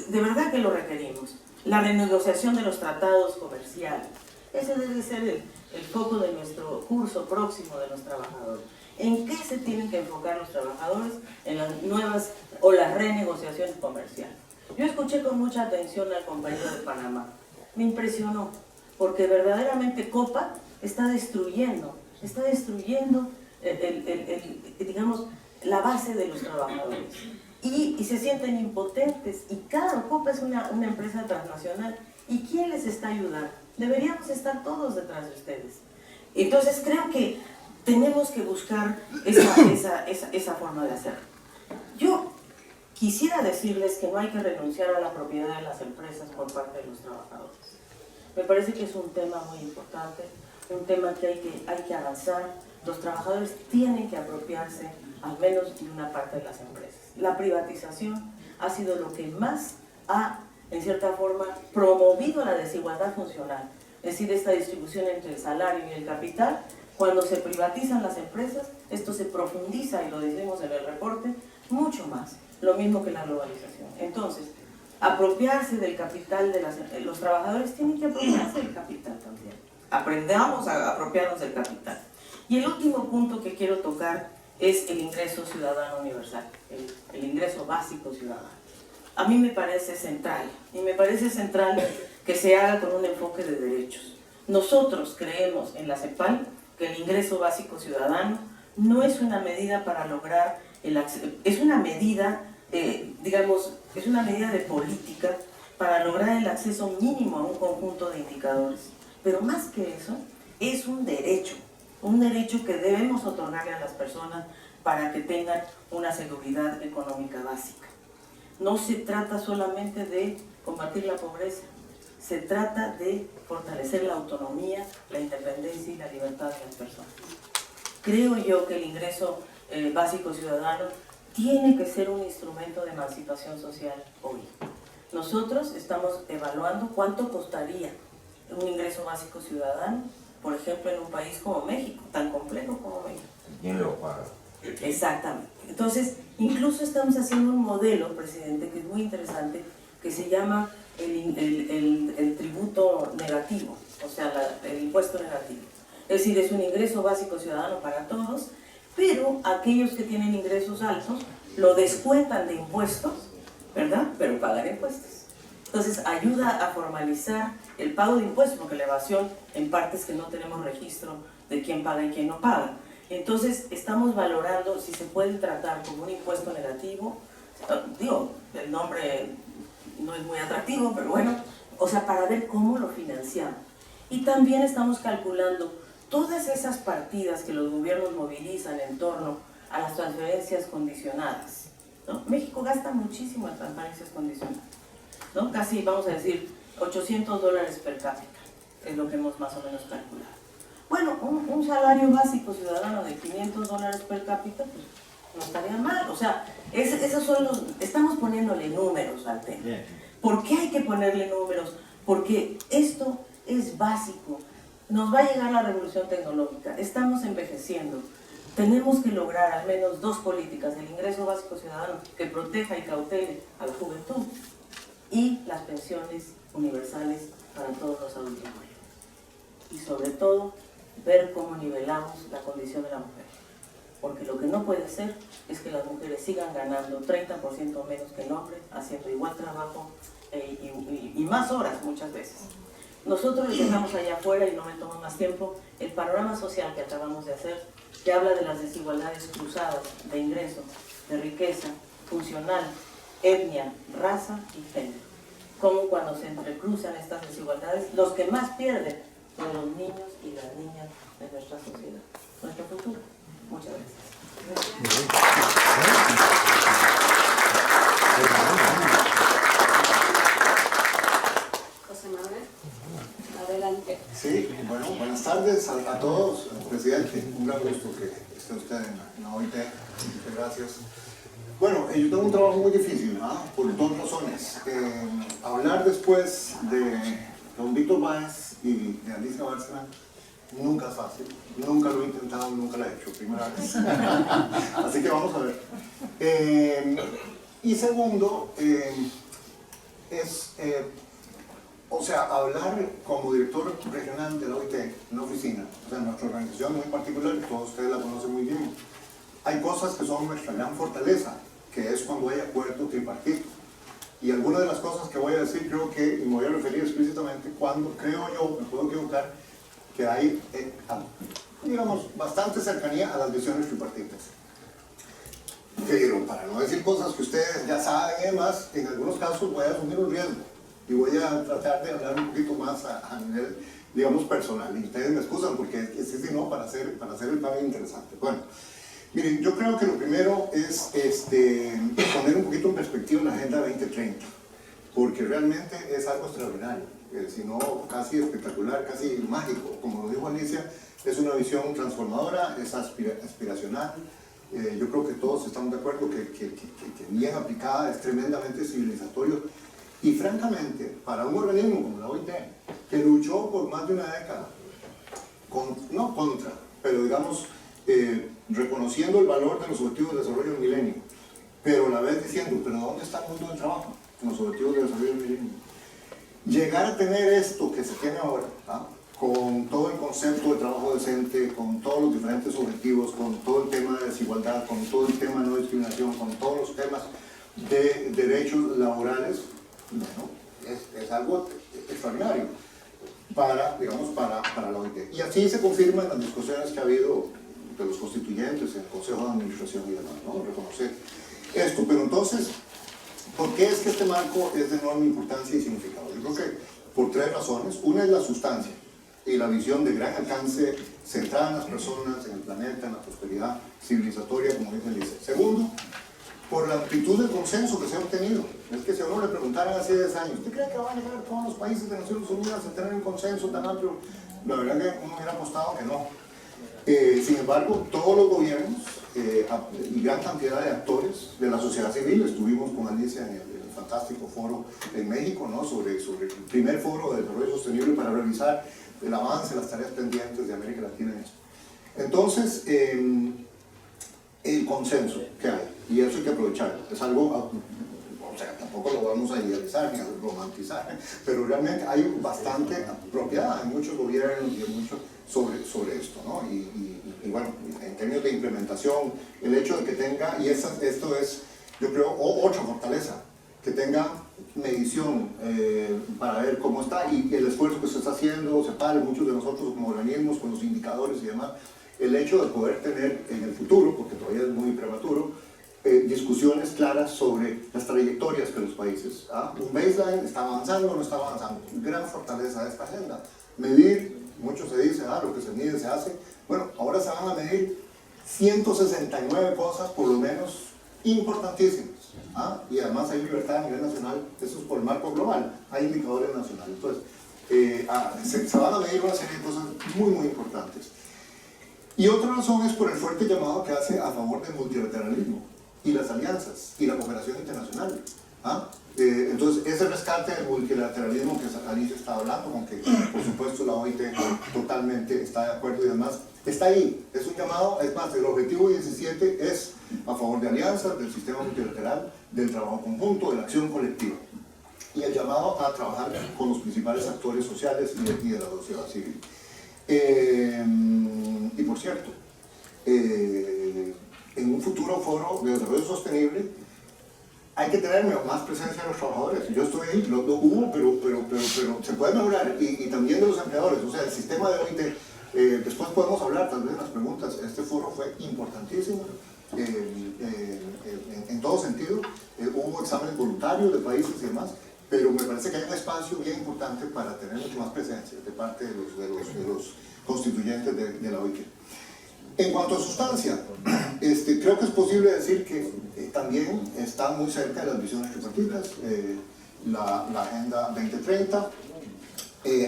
de verdad que lo requerimos. La renegociación de los tratados comerciales, ese debe ser el foco de nuestro curso próximo de los trabajadores. ¿En qué se tienen que enfocar los trabajadores? En las nuevas o las renegociaciones comerciales. Yo escuché con mucha atención al compañero de Panamá. Me impresionó, porque verdaderamente Copa está destruyendo digamos, la base de los trabajadores. Y se sienten impotentes. Y claro, Copa es una empresa transnacional. ¿Y quién les está ayudando? Deberíamos estar todos detrás de ustedes. Entonces creo que tenemos que buscar esa forma de hacerlo. Yo quisiera decirles que no hay que renunciar a la propiedad de las empresas por parte de los trabajadores. Me parece que es un tema muy importante, un tema que hay que avanzar. Los trabajadores tienen que apropiarse al menos de una parte de las empresas. La privatización ha sido lo que más ha, en cierta forma, promovido la desigualdad funcional. Es decir, esta distribución entre el salario y el capital. Cuando se privatizan las empresas, esto se profundiza, y lo decimos en el reporte, mucho más. Lo mismo que la globalización. Entonces, apropiarse del capital de los trabajadores tienen que apropiarse del capital también. Aprendamos a apropiarnos del capital. Y el último punto que quiero tocar es el ingreso ciudadano universal, el ingreso básico ciudadano. A mí me parece central, y me parece central que se haga con un enfoque de derechos. Nosotros creemos en la CEPAL que el ingreso básico ciudadano no es una medida para lograr el acceso, es una medida, digamos, es una medida de política para lograr el acceso mínimo a un conjunto de indicadores. Pero más que eso, es un derecho que debemos otorgarle a las personas para que tengan una seguridad económica básica. No se trata solamente de combatir la pobreza, se trata de fortalecer la autonomía, la independencia y la libertad de las personas. Creo yo que el ingreso básico ciudadano tiene que ser un instrumento de emancipación social hoy. Nosotros estamos evaluando cuánto costaría un ingreso básico ciudadano, por ejemplo, en un país como México, tan complejo como México. ¿Quién lo paga? Exactamente. Entonces, incluso estamos haciendo un modelo, presidente, que es muy interesante, que se llama el tributo negativo, o sea, el impuesto negativo. Es decir, es un ingreso básico ciudadano para todos, pero aquellos que tienen ingresos altos lo descuentan de impuestos, ¿verdad? Pero pagan impuestos. Entonces, ayuda a formalizar el pago de impuestos, porque la evasión en parte es que no tenemos registro de quién paga y quién no paga. Entonces, estamos valorando si se puede tratar como un impuesto negativo. Digo, el nombre no es muy atractivo, pero bueno, o sea, para ver cómo lo financiamos. Y también estamos calculando todas esas partidas que los gobiernos movilizan en torno a las transferencias condicionadas, ¿no? México gasta muchísimo en transferencias condicionadas, ¿no? Casi, vamos a decir, $800 per cápita, es lo que hemos más o menos calculado. Bueno, un salario básico ciudadano de $500 per cápita, pues no estaría mal. O sea, esos son estamos poniéndole números al tema. ¿Por qué hay que ponerle números? Porque esto es básico. Nos va a llegar la revolución tecnológica, estamos envejeciendo. Tenemos que lograr al menos dos políticas: el ingreso básico ciudadano, que proteja y cautele a la juventud, y las pensiones universales para todos los adultos mayores. Y sobre todo, ver cómo nivelamos la condición de la mujer. Porque lo que no puede ser es que las mujeres sigan ganando 30% menos que el hombre, haciendo igual trabajo y más horas muchas veces. Nosotros les dejamos allá afuera, y no me tomo más tiempo, el panorama social que acabamos de hacer, que habla de las desigualdades cruzadas de ingreso, de riqueza, funcional, etnia, raza y género. Cómo cuando se entrecruzan estas desigualdades, los que más pierden son los niños y las niñas de nuestra sociedad, nuestro futuro. Muchas gracias. José Manuel, adelante. Sí, bueno, buenas tardes a todos, presidente. Un gran gusto que esté usted en la OIT. Muchas gracias. Bueno, yo tengo un trabajo muy difícil, por dos razones. Hablar después de don Víctor Báez y de Alicia Bárcena nunca es fácil. Nunca lo he intentado, nunca lo he hecho, primera vez. Así que vamos a ver. Y segundo, o sea, hablar como director regional de la OIT, en la oficina, o sea, nuestra organización muy particular, todos ustedes la conocen muy bien. Hay cosas que son nuestra gran fortaleza, que es cuando hay acuerdo tripartito. Y algunas de las cosas que voy a decir, creo que, y me voy a referir explícitamente, cuando creo yo, me puedo equivocar, que hay, digamos, bastante cercanía a las visiones tripartitas. Pero para no decir cosas que ustedes ya saben y demás, en algunos casos voy a asumir un riesgo. Y voy a tratar de hablar un poquito más a nivel, digamos, personal. Y ustedes me excusan porque sí, no, para hacer el panel interesante. Bueno, miren, yo creo que lo primero es poner un poquito en perspectiva la Agenda 2030, porque realmente es algo extraordinario, si no casi espectacular, casi mágico. Como lo dijo Alicia, es una visión transformadora, es aspiracional. Yo creo que todos estamos de acuerdo que bien aplicada es tremendamente civilizatorio. Y francamente, para un organismo como la OIT, que luchó por más de una década, no contra, pero digamos, reconociendo el valor de los objetivos de desarrollo del milenio, pero a la vez diciendo, pero ¿dónde está el mundo del trabajo? En los objetivos de desarrollo del milenio. Llegar a tener esto que se tiene ahora, con todo el concepto de trabajo decente, con todos los diferentes objetivos, con todo el tema de desigualdad, con todo el tema de no discriminación, con todos los temas de derechos laborales, bueno, es algo extraordinario para la OIT. Y así se confirman las discusiones que ha habido de los constituyentes en el Consejo de Administración y demás, ¿no? Reconocer esto. Pero entonces, ¿por qué es que este marco es de enorme importancia y significado? Yo creo que por tres razones. Una es la sustancia y la visión de gran alcance centrada en las personas, en el planeta, en la prosperidad civilizatoria, como dice Alicia. Segundo, por la amplitud del consenso que se ha obtenido. Es que si a uno le preguntaran hace 10 años, ¿usted cree que van a llegar todos los países de Naciones Unidas a tener un consenso tan amplio? La verdad que uno hubiera apostado que no. Sin embargo, todos los gobiernos y gran cantidad de actores de la sociedad civil, estuvimos con Alicia en el fantástico foro en México, ¿no? sobre el primer foro de desarrollo sostenible para revisar el avance, las tareas pendientes de América Latina en esto. Entonces, el consenso que hay, y eso hay que aprovechar, es algo, o sea, tampoco lo vamos a idealizar ni a romantizar, pero realmente hay bastante propiedad en muchos gobiernos y en muchos sobre esto, ¿no? Y bueno, en términos de implementación, el hecho de que tenga, y esto es, yo creo, otra fortaleza, que tenga medición para ver cómo está y el esfuerzo que se está haciendo, muchos de nosotros como organismos con los indicadores y demás, el hecho de poder tener en el futuro, porque todavía es muy prematuro, discusiones claras sobre las trayectorias que los países, un baseline, ¿está avanzando o no está avanzando? Gran fortaleza de esta agenda. Medir, mucho se dice, lo que se mide se hace. Bueno, ahora se van a medir 169 cosas por lo menos importantísimas. Y además hay libertad a nivel nacional, eso es por el marco global, hay indicadores nacionales. Entonces, se van a medir una serie de cosas muy, muy importantes. Y otra razón es por el fuerte llamado que hace a favor del multilateralismo y las alianzas y la cooperación internacional. Entonces, ese rescate del multilateralismo que Alicia está hablando, aunque por supuesto la OIT totalmente está de acuerdo y demás, está ahí, es un llamado, es más, el objetivo 17 es a favor de alianzas, del sistema multilateral, del trabajo conjunto, de la acción colectiva y el llamado a trabajar con los principales actores sociales y de la sociedad civil. Y por cierto, en un futuro foro de desarrollo sostenible hay que tener más presencia de los trabajadores. Yo estoy ahí, lo hubo, pero se puede mejorar, y también de los empleadores, o sea, el sistema de OIT. Después podemos hablar, tal vez en las preguntas. Este foro fue importantísimo en todo sentido. Hubo exámenes voluntarios de países y demás, pero me parece que hay un espacio bien importante para tener mucho más presencia de parte de los constituyentes de la OIT. En cuanto a sustancia, creo que es posible decir que también está muy cerca de las visiones tripartitas, la Agenda 2030,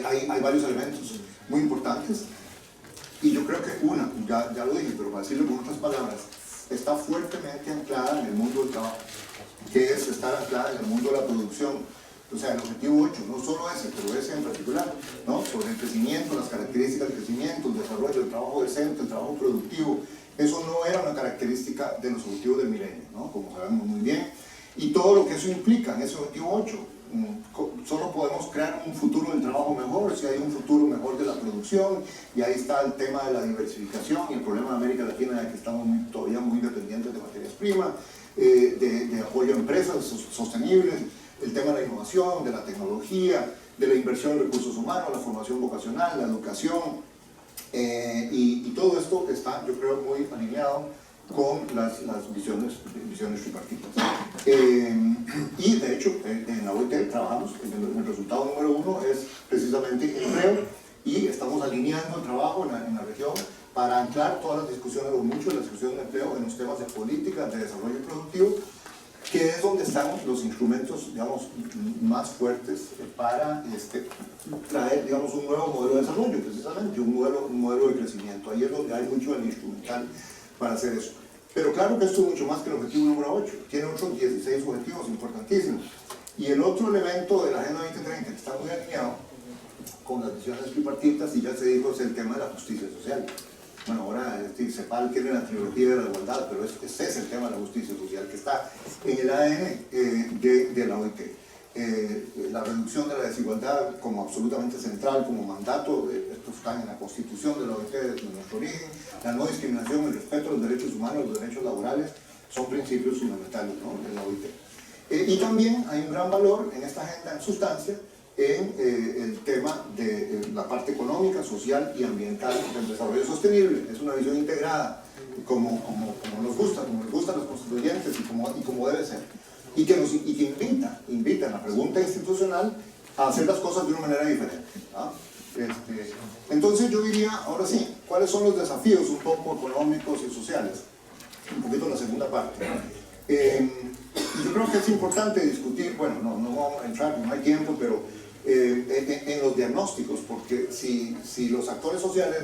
hay varios elementos muy importantes, y yo creo que ya lo dije, pero para decirlo con otras palabras, está fuertemente anclada en el mundo del trabajo, que es estar anclada en el mundo de la producción. O sea, el objetivo 8, no solo ese, pero ese en particular, ¿no? Sobre el crecimiento, las características del crecimiento, el desarrollo, el trabajo decente, el trabajo productivo. Eso no era una característica de los objetivos del milenio, ¿no? Como sabemos muy bien. Y todo lo que eso implica en ese objetivo 8. Solo podemos crear un futuro del trabajo mejor si hay un futuro mejor de la producción, y ahí está el tema de la diversificación y el problema de América Latina de que estamos todavía muy dependientes de materias primas, de apoyo a empresas sostenibles, el tema de la innovación, de la tecnología, de la inversión en recursos humanos, la formación vocacional, la educación, y todo esto está, yo creo, muy alineado con las visiones tripartitas. Y de hecho, en la OIT trabajamos, el resultado número 1 es precisamente empleo, y estamos alineando el trabajo en la región para anclar todas las discusiones, o mucho de la discusión de empleo, en los temas de políticas de desarrollo productivo, que es donde están los instrumentos, digamos, más fuertes para traer, digamos, un nuevo modelo de desarrollo, precisamente, un modelo de crecimiento. Ahí es donde hay mucho del instrumental para hacer eso. Pero claro que esto es mucho más que el objetivo número 8, tiene otros 16 objetivos importantísimos. Y el otro elemento de la Agenda 2030 que está muy alineado con las visiones tripartitas, y ya se dijo, es el tema de la justicia social. Bueno, ahora CEPAL tiene la trilogía de la igualdad, pero ese es el tema de la justicia social que está en el ADN de la OIT. La reducción de la desigualdad como absolutamente central, como mandato, esto está en la Constitución de la OIT desde nuestro origen. La no discriminación, el respeto a los derechos humanos, los derechos laborales, son principios fundamentales, ¿no?, de la OIT. Y también hay un gran valor en esta agenda, en sustancia, en el tema de la parte económica, social y ambiental del desarrollo sostenible. Es una visión integrada, como nos gusta, como les gustan los constituyentes, y como debe ser. Y que invita a la pregunta institucional a hacer las cosas de una manera diferente, ¿no? Entonces yo diría, ahora sí, ¿cuáles son los desafíos un poco económicos y sociales? Un poquito la segunda parte. Yo creo que es importante discutir, bueno, no vamos a entrar, no hay tiempo, pero en los diagnósticos, porque si los actores sociales,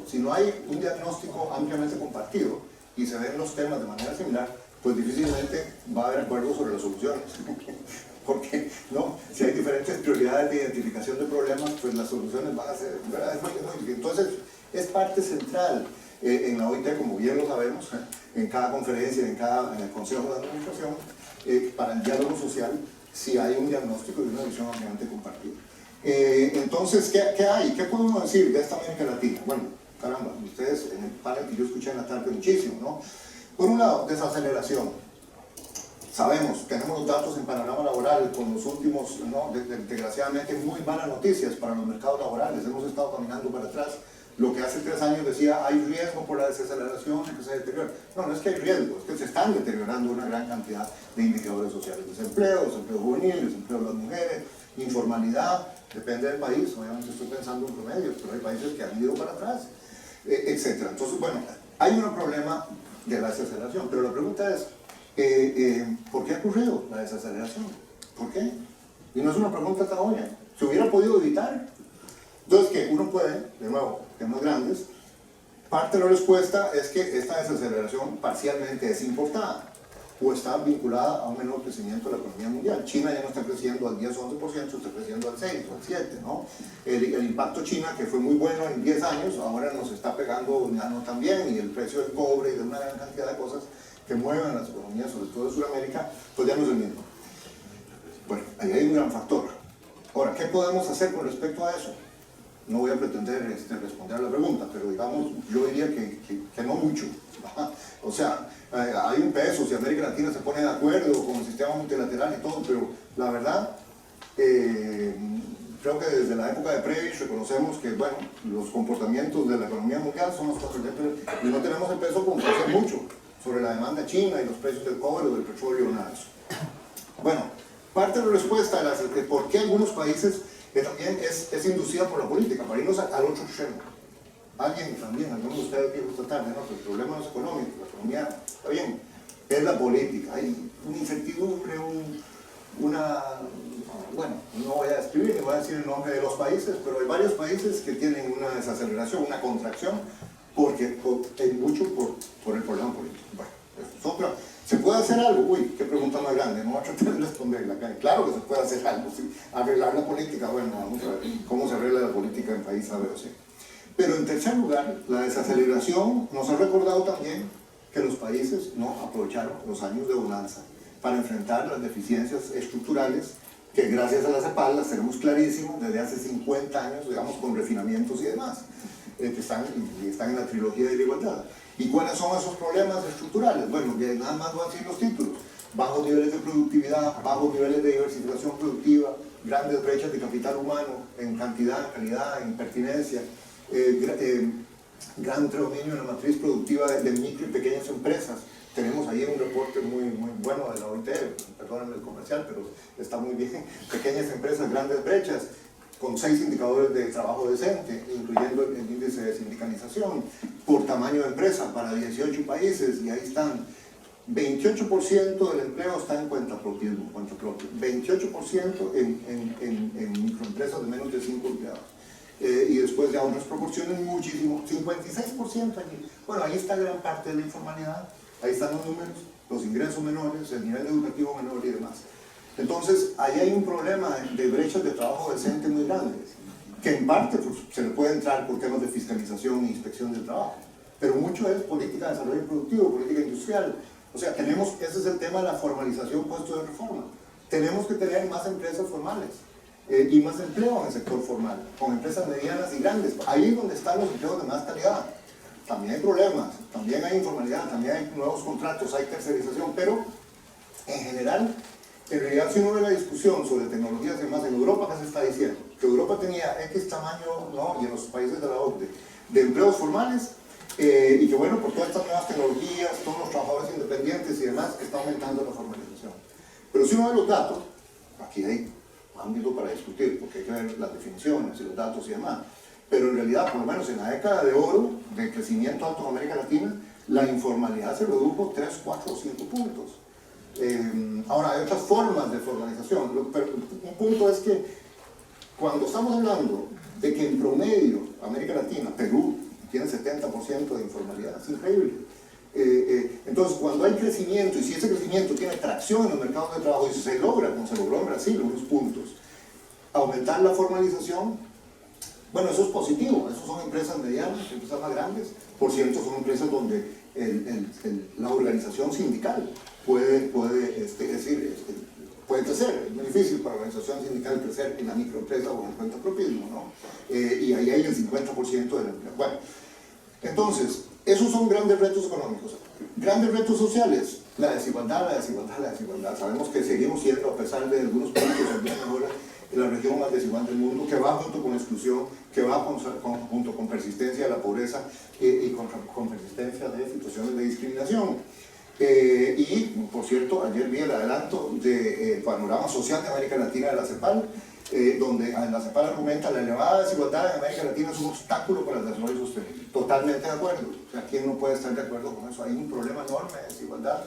si no hay un diagnóstico ampliamente compartido y se ven los temas de manera similar, pues difícilmente va a haber acuerdo sobre las soluciones. Porque no, si hay diferentes prioridades de identificación de problemas, pues las soluciones van a ser, ¿verdad? Es muy difícil. Entonces, es parte central en la OIT, como bien lo sabemos, en cada conferencia, en el Consejo de Administración, para el diálogo social, si hay un diagnóstico y una visión ampliamente compartida. Entonces, ¿qué hay? ¿Qué podemos decir de esta América Latina? Bueno, caramba, ustedes en el panel que yo escuché en la tarde muchísimo, ¿no? Por un lado, desaceleración. Sabemos, tenemos los datos en panorama laboral con los últimos, ¿no? Desgraciadamente, muy malas noticias para los mercados laborales. Hemos estado caminando para atrás. Lo que hace 3 años decía, hay riesgo por la desaceleración de que se deteriore. No, no es que hay riesgo, es que se están deteriorando una gran cantidad de indicadores sociales. Desempleo juvenil, desempleo de las mujeres, informalidad, depende del país. Obviamente estoy pensando en promedios, pero hay países que han ido para atrás, etc. Entonces, bueno, hay un problema de la desaceleración, pero la pregunta es, ¿por qué ha ocurrido la desaceleración? ¿Por qué? Y no es una pregunta tan obvia. ¿Se hubiera podido evitar? Entonces, que uno puede, de nuevo, temas grandes, parte de la respuesta es que esta desaceleración parcialmente es importada o está vinculada a un menor crecimiento de la economía mundial. China ya no está creciendo al 10-11%, está creciendo al 6 o al 7%, ¿no? El impacto China, que fue muy bueno en 10 años, ahora nos está pegando ya no tan bien, y el precio del cobre y de una gran cantidad de cosas que mueven las economías, sobre todo de Sudamérica, pues ya no es el mismo. Bueno, ahí hay un gran factor. Ahora, ¿qué podemos hacer con respecto a eso? No voy a pretender responder a la pregunta, pero digamos, yo diría que no mucho. O sea, hay un peso, si América Latina se pone de acuerdo con el sistema multilateral y todo, pero la verdad, creo que desde la época de Previs reconocemos que, bueno, los comportamientos de la economía mundial son los consecuentes y no tenemos el peso como hacer mucho sobre la demanda china y los precios del cobre o del petróleo, nada de eso. Bueno, parte de la respuesta de por qué algunos países también es inducida por la política, para irnos al otro extremo. Alguien también, algunos de ustedes dijo esta tarde, ¿no? Que el problema no es económico, la economía está bien, es la política. Hay una incertidumbre, bueno, no voy a describir ni voy a decir el nombre de los países, pero hay varios países que tienen una desaceleración, una contracción, porque hay mucho por el problema político. Bueno, eso es otra. ¿Se puede hacer algo? Uy, qué pregunta más grande, no voy a tratar de responderla acá. Claro que se puede hacer algo, ¿sí? Arreglar la política, bueno, vamos a ver cómo se arregla la política en país A, B o C. Pero en tercer lugar, la desaceleración nos ha recordado también que los países no aprovecharon los años de bonanza para enfrentar las deficiencias estructurales que gracias a la CEPAL las tenemos clarísimas desde hace 50 años, digamos, con refinamientos y demás, que están en la trilogía de la igualdad. ¿Y cuáles son esos problemas estructurales? Bueno, nada más voy a decir los títulos. Bajos niveles de productividad, bajos niveles de diversificación productiva, grandes brechas de capital humano en cantidad, en calidad, en pertinencia, gran predominio en la matriz productiva de micro y pequeñas empresas. Tenemos ahí un reporte muy bueno de la OIT, perdónenme el comercial, pero está muy bien. Pequeñas empresas, grandes brechas, con 6 indicadores de trabajo decente, incluyendo el índice de sindicalización, por tamaño de empresa, para 18 países, y ahí están. 28% del empleo está en cuentapropismo, 28% en microempresas de menos de 5 empleados. Y después de otras proporciones muchísimo, 56% allí. Bueno, ahí está gran parte de la informalidad, ahí están los números, los ingresos menores, el nivel educativo menor y demás. Entonces, ahí hay un problema de brechas de trabajo decente muy grandes, que en parte pues, se le puede entrar por temas de fiscalización e inspección del trabajo, pero mucho es política de desarrollo productivo, política industrial. O sea, ese es el tema de la formalización puesto de reforma. Tenemos que tener más empresas formales y más empleo en el sector formal, con empresas medianas y grandes. Ahí es donde están los empleos de más calidad. También hay problemas, también hay informalidad, también hay nuevos contratos, hay tercerización, pero en general, en realidad si uno ve la discusión sobre tecnologías y demás, en Europa, ¿qué se está diciendo? Que Europa tenía X tamaño, ¿no? Y en los países de la OCDE, de empleos formales, y que bueno, por todas estas nuevas tecnologías, todos los trabajadores independientes y demás, que está aumentando la formalización. Pero si uno ve los datos, aquí hay ámbito para discutir, porque hay que ver las definiciones y los datos y demás, pero en realidad, por lo menos en la década de oro de crecimiento alto en América Latina, la informalidad se redujo 3, 4 o 5 puntos. Ahora, hay otras formas de formalización, pero un punto es que cuando estamos hablando de que en promedio América Latina, Perú, tiene 70% de informalidad, es increíble. Entonces, cuando hay crecimiento, y si ese crecimiento tiene tracción en los mercados de trabajo, y si se logra, como se logró en Brasil, unos puntos, aumentar la formalización, bueno, eso es positivo. Esos son empresas medianas, empresas más grandes. Por cierto, son empresas donde la organización sindical puede crecer. Es muy difícil para la organización sindical crecer en la microempresa o en el cuentapropismo, ¿no? Y ahí hay el 50% del empleo. Bueno, entonces, esos son grandes retos económicos. Grandes retos sociales, la desigualdad. Sabemos que seguimos siendo, a pesar de algunos puntos ahora, la región más desigual del mundo, que va junto con exclusión, que va junto con persistencia de la pobreza y con persistencia de situaciones de discriminación. Y, por cierto, ayer vi el adelanto del panorama social de América Latina de la CEPAL, donde la CEPAL argumenta la elevada desigualdad en América Latina es un obstáculo para el desarrollo sostenible. Totalmente de acuerdo. O sea, ¿quién no puede estar de acuerdo con eso? Hay un problema enorme de desigualdad.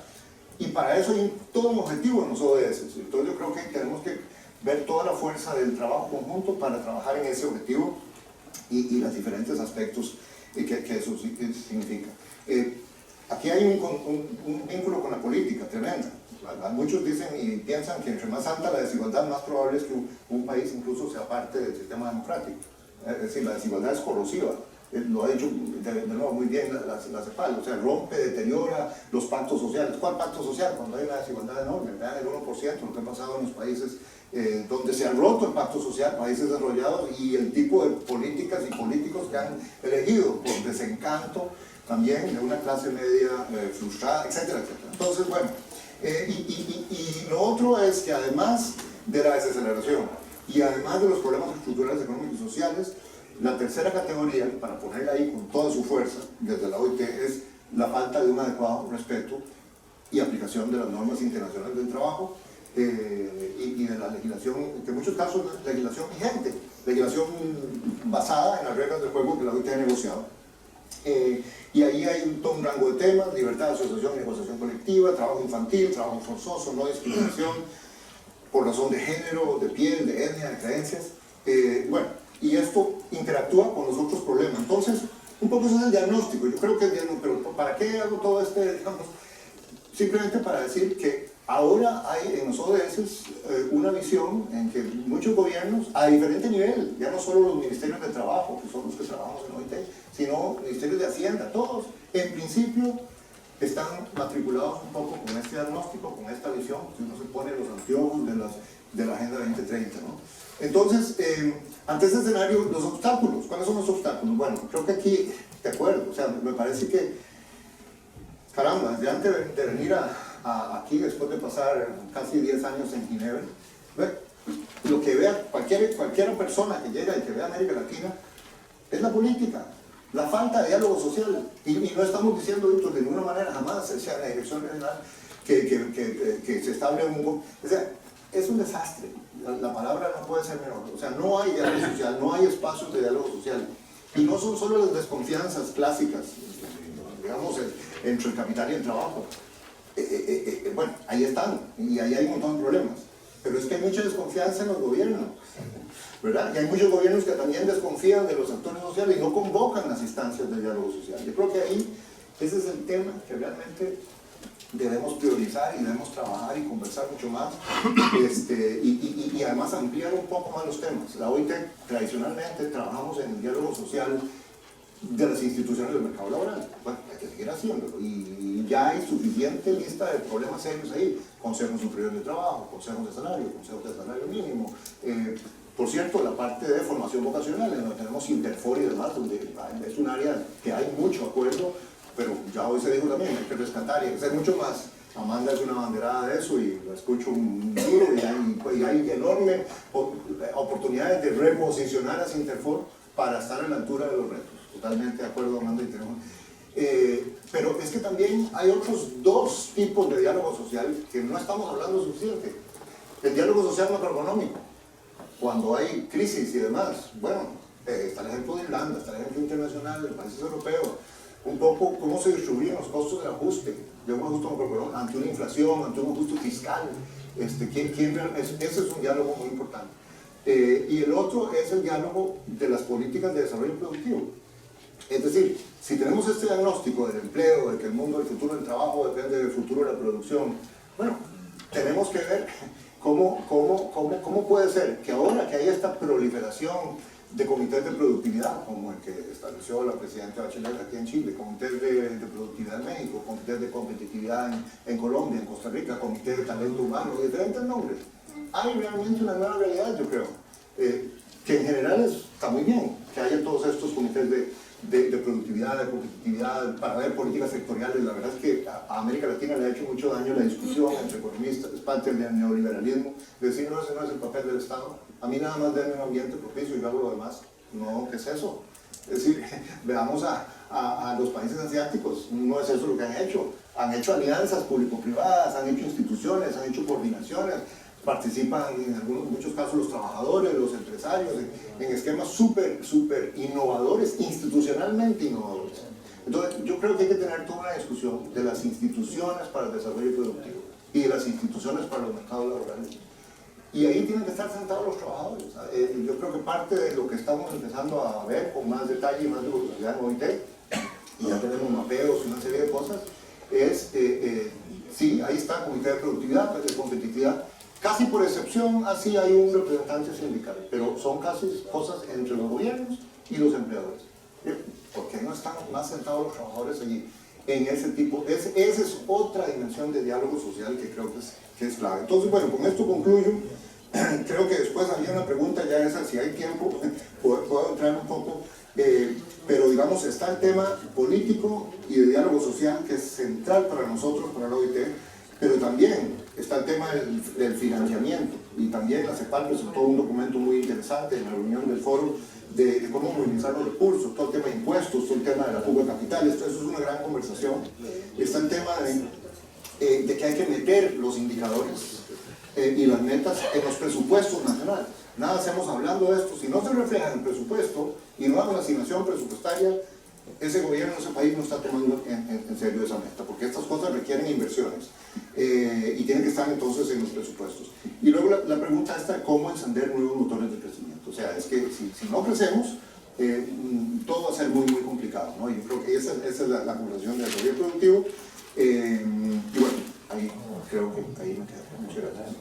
Y para eso hay todo un objetivo en los ODS. Entonces yo creo que tenemos que ver toda la fuerza del trabajo conjunto para trabajar en ese objetivo y los diferentes aspectos que eso significa. Aquí hay un vínculo con la política tremendo. Muchos dicen y piensan que entre más alta la desigualdad, más probable es que un país incluso sea parte del sistema democrático. Es decir, la desigualdad es corrosiva. Lo ha dicho de nuevo muy bien la CEPAL, o sea, rompe, deteriora los pactos sociales. ¿Cuál pacto social? Cuando hay una desigualdad enorme, vean el 1%, lo que ha pasado en los países donde se ha roto el pacto social, países desarrollados, y el tipo de políticas y políticos que han elegido por desencanto también de una clase media frustrada, etcétera, etcétera. Entonces, bueno, y lo otro es que además de la desaceleración y además de los problemas estructurales económicos y sociales, la tercera categoría, para ponerla ahí con toda su fuerza, desde la OIT, es la falta de un adecuado respeto y aplicación de las normas internacionales del trabajo y de la legislación, que en muchos casos es legislación vigente, legislación basada en las reglas del juego que la OIT ha negociado. Y ahí hay todo un rango de temas: libertad de asociación y negociación colectiva, trabajo infantil, trabajo forzoso, no discriminación por razón de género, de piel, de etnia, de creencias. Bueno, y esto interactúa con los otros problemas. Entonces, un poco ese es el diagnóstico. Yo creo que el diagnóstico, pero ¿para qué hago todo digamos? Simplemente para decir que ahora hay en los ODS una visión en que muchos gobiernos, a diferente nivel, ya no solo los ministerios de trabajo, que son los que trabajamos en OIT, sino ministerios de Hacienda, todos, en principio, están matriculados un poco con este diagnóstico, con esta visión, si uno se pone los anteojos de la Agenda 2030, ¿no? Entonces, ante este escenario, los obstáculos, ¿cuáles son los obstáculos? Bueno, creo que aquí, de acuerdo, o sea, me parece que, caramba, desde antes de venir aquí, después de pasar casi 10 años en Ginebra, lo que vea cualquier persona que llega y que vea América Latina es la política, la falta de diálogo social. Y no estamos diciendo, Víctor, de ninguna manera jamás, sea la dirección general, que se estable o sea, es un desastre. La palabra no puede ser menor. O sea, no hay diálogo social, no hay espacios de diálogo social. Y no son solo las desconfianzas clásicas, digamos, entre el capital y el trabajo. Bueno, ahí están, y ahí hay un montón de problemas. Pero es que hay mucha desconfianza en los gobiernos, ¿verdad? Y hay muchos gobiernos que también desconfían de los actores sociales y no convocan las instancias de diálogo social. Yo creo que ahí ese es el tema que realmente debemos priorizar y debemos trabajar y conversar mucho más y además ampliar un poco más los temas. La OIT tradicionalmente trabajamos en el diálogo social de las instituciones del mercado laboral. Bueno, hay que seguir haciéndolo y ya hay suficiente lista de problemas serios ahí: consejos superiores de trabajo, consejos de salario mínimo. Por cierto, la parte de formación vocacional, en donde tenemos Interfor y demás, donde es un área que hay mucho acuerdo, pero ya hoy se dijo también, hay que rescatar y hay que hacer mucho más. Amanda es una banderada de eso y lo escucho duro, y hay enormes oportunidades de reposicionar a Interfor para estar a la altura de los retos. Totalmente de acuerdo, Amanda, y tenemos. Pero es que también hay otros dos tipos de diálogo social que no estamos hablando suficiente. El diálogo social macroeconómico, cuando hay crisis y demás. Bueno, está el ejemplo de Irlanda, está el ejemplo internacional de países europeos. un poco cómo se distribuyen los costos del ajuste, de un ajuste macroeconómico, ante una inflación, ante un ajuste fiscal. Ese es un diálogo muy importante. Y el otro es el diálogo de las políticas de desarrollo productivo. Es decir, si tenemos este diagnóstico del empleo, de que el mundo del futuro del trabajo depende del futuro de la producción, bueno, tenemos que ver cómo puede ser que ahora que hay esta proliferación de comités de productividad, como el que estableció la presidenta Bachelet aquí en Chile, comités de productividad en México, comités de competitividad en Colombia, en Costa Rica, comités de talento humano, diferentes nombres. Hay realmente una nueva realidad, yo creo, que en general está muy bien, que haya todos estos comités de productividad, de competitividad, para ver políticas sectoriales. La verdad es que a América Latina le ha hecho mucho daño la discusión entre economistas, es parte del neoliberalismo, decir no, ese no es el papel del Estado, a mí nada más denme un ambiente propicio y yo hago lo demás. No, ¿qué es eso? Es decir, veamos a los países asiáticos, no es eso lo que han hecho alianzas público-privadas, han hecho instituciones, han hecho coordinaciones, participan en muchos casos los trabajadores, los empresarios, en esquemas súper innovadores, institucionalmente innovadores. Entonces, yo creo que hay que tener toda una discusión de las instituciones para el desarrollo productivo y de las instituciones para los mercados laborales. Y ahí tienen que estar sentados los trabajadores. Yo creo que parte de lo que estamos empezando a ver con más detalle y más velocidad en OIT, y ya tenemos mapeos y una serie de cosas, es, sí, ahí está el comité de productividad, de competitividad. Casi por excepción, así hay un representante sindical, pero son casi cosas entre los gobiernos y los empleadores. ¿Por qué no están más sentados los trabajadores allí? En ese tipo, esa es otra dimensión de diálogo social que creo que es clave. Entonces, bueno, con esto concluyo. Creo que después había una pregunta, ya esa, si hay tiempo, puedo entrar un poco, pero digamos, está el tema político y de diálogo social, que es central para nosotros, para la OIT, pero también está el tema del financiamiento, y también la CEPAL presentó un documento muy interesante en la reunión del foro de cómo movilizar los recursos, todo el tema de impuestos, todo el tema de la fuga de capitales. Eso es una gran conversación. Está el tema de que hay que meter los indicadores y las metas en los presupuestos nacionales. Nada hacemos hablando de esto, si no se refleja en el presupuesto y no hay una asignación presupuestaria, ese gobierno, ese país no está tomando en serio esa meta, porque estas cosas requieren inversiones y tienen que estar entonces en los presupuestos. Y luego la pregunta está, ¿cómo encender nuevos motores de crecimiento? O sea, es que si no crecemos, todo va a ser muy complicado, ¿no? Yo creo que esa es la conversación del desarrollo productivo. Y bueno, ahí creo que ahí me quedo. Muchas gracias.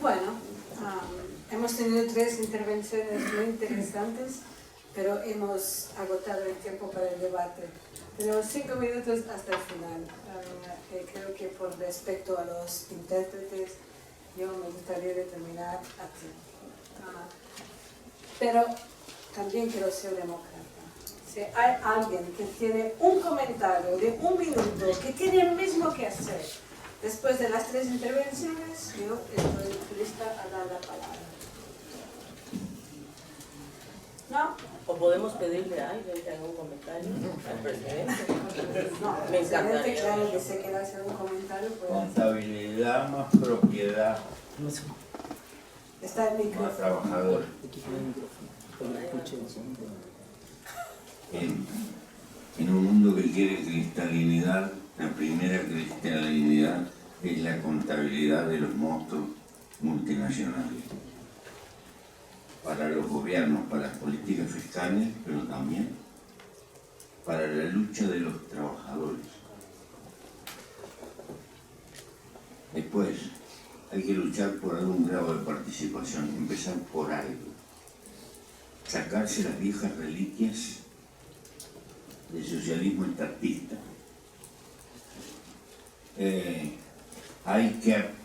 Bueno, hemos tenido 3 intervenciones muy interesantes, pero hemos agotado el tiempo para el debate. Tenemos 5 minutos hasta el final. Creo que por respeto a los intérpretes, yo me gustaría terminar aquí. Pero también quiero ser demócrata. Si hay alguien que tiene un comentario de 1 minuto, que tiene el mismo que hacer, después de las 3 intervenciones, yo estoy lista a dar la palabra. ¿No? ¿O podemos pedirle a alguien que haga un comentario al presidente? No, el presidente, claro, que se quiera hacer un comentario. Contabilidad más propiedad. Está el micrófono. Más trabajador. En un mundo que quiere cristalinidad, la primera cristalinidad es la contabilidad de los monstruos multinacionales. Para los gobiernos, para las políticas fiscales, pero también para la lucha de los trabajadores. Después, hay que luchar por algún grado de participación, empezar por algo. Sacarse las viejas reliquias del socialismo estatista. Hay que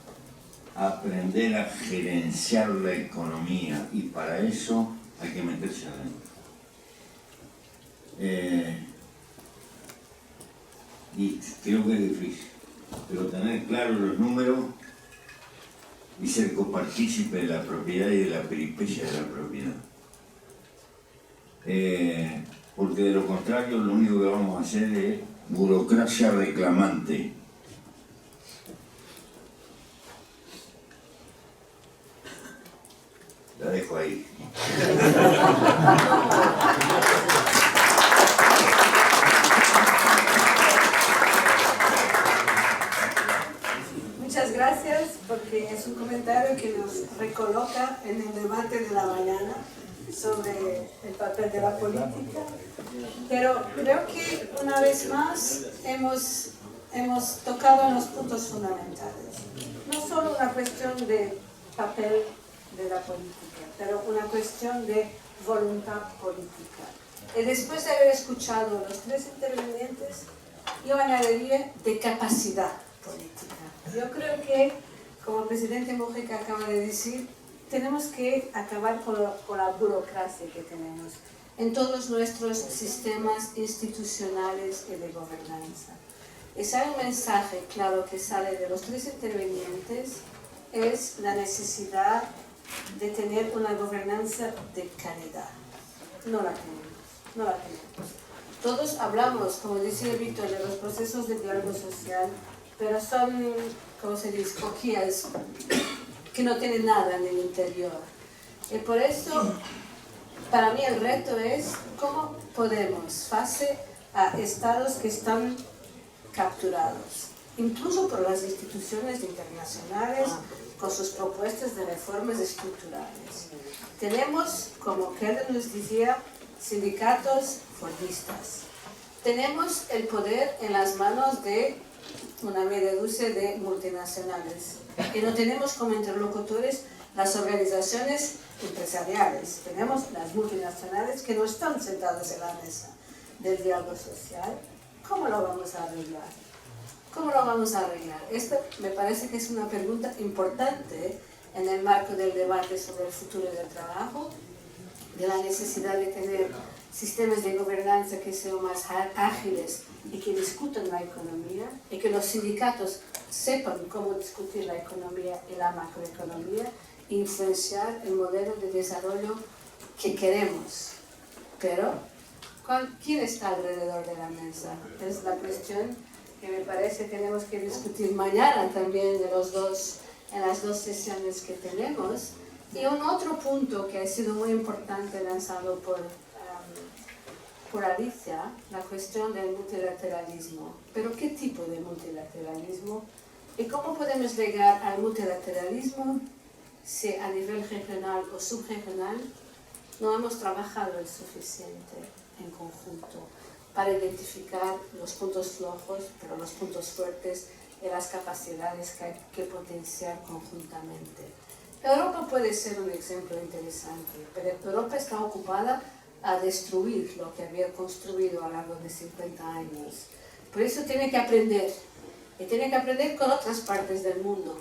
aprender a gerenciar la economía y para eso hay que meterse adentro. Y creo que es difícil, pero tener claros los números y ser copartícipe de la propiedad y de la peripecia de la propiedad. Porque de lo contrario lo único que vamos a hacer es burocracia reclamante. La dejo ahí. Muchas gracias, porque es un comentario que nos recoloca en el debate de la mañana sobre el papel de la política. Pero creo que una vez más hemos tocado en los puntos fundamentales. No solo una cuestión de papel de la política, pero una cuestión de voluntad política. Y después de haber escuchado a los tres intervinientes, yo añadiría de capacidad política. Yo creo que, como el presidente Mujica acaba de decir, tenemos que acabar con la burocracia que tenemos en todos nuestros sistemas institucionales y de gobernanza. Ese es un mensaje claro que sale de los tres intervinientes, es la necesidad de tener una gobernanza de calidad. No la tenemos. Todos hablamos, como decía Víctor, de los procesos de diálogo social, pero son, como se dice, coquillas que no tienen nada en el interior. Y por eso, para mí el reto es cómo podemos, face a estados que están capturados, incluso por las instituciones internacionales, con sus propuestas de reformas estructurales. Tenemos, como Keller nos decía, sindicatos fordistas. Tenemos el poder en las manos de una media docena de multinacionales. Y no tenemos como interlocutores las organizaciones empresariales. Tenemos las multinacionales que no están sentadas en la mesa del diálogo social. ¿Cómo lo vamos a arreglar? ¿Cómo lo vamos a arreglar? Esta me parece que es una pregunta importante en el marco del debate sobre el futuro del trabajo, de la necesidad de tener sistemas de gobernanza que sean más ágiles y que discutan la economía, y que los sindicatos sepan cómo discutir la economía y la macroeconomía e influenciar el modelo de desarrollo que queremos. Pero, ¿quién está alrededor de la mesa? Es la cuestión que me parece que tenemos que discutir mañana también en las dos sesiones que tenemos. Y un otro punto que ha sido muy importante lanzado por Alicia, la cuestión del multilateralismo. ¿Pero qué tipo de multilateralismo? ¿Y cómo podemos llegar al multilateralismo si a nivel regional o subregional no hemos trabajado el suficiente en conjunto para identificar los puntos flojos, pero los puntos fuertes y las capacidades que hay que potenciar conjuntamente? Europa puede ser un ejemplo interesante, pero Europa está ocupada a destruir lo que había construido a lo largo de 50 años. Por eso tiene que aprender, y tiene que aprender con otras partes del mundo.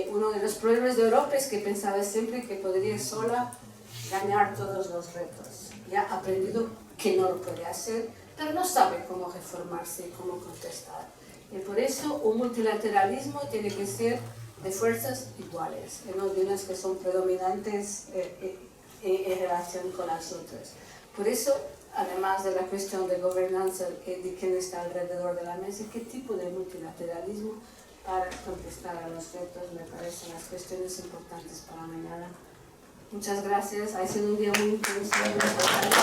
Uno de los problemas de Europa es que pensaba siempre que podría sola ganar todos los retos. Ya ha aprendido que no lo puede hacer, pero no sabe cómo reformarse y cómo contestar. Y por eso un multilateralismo tiene que ser de fuerzas iguales, y no de unas que son predominantes en relación con las otras. Por eso, además de la cuestión de gobernanza de quién está alrededor de la mesa, qué tipo de multilateralismo para contestar a los retos, me parecen las cuestiones importantes para mañana. Muchas gracias, ha sido un día muy intenso. Muy importante.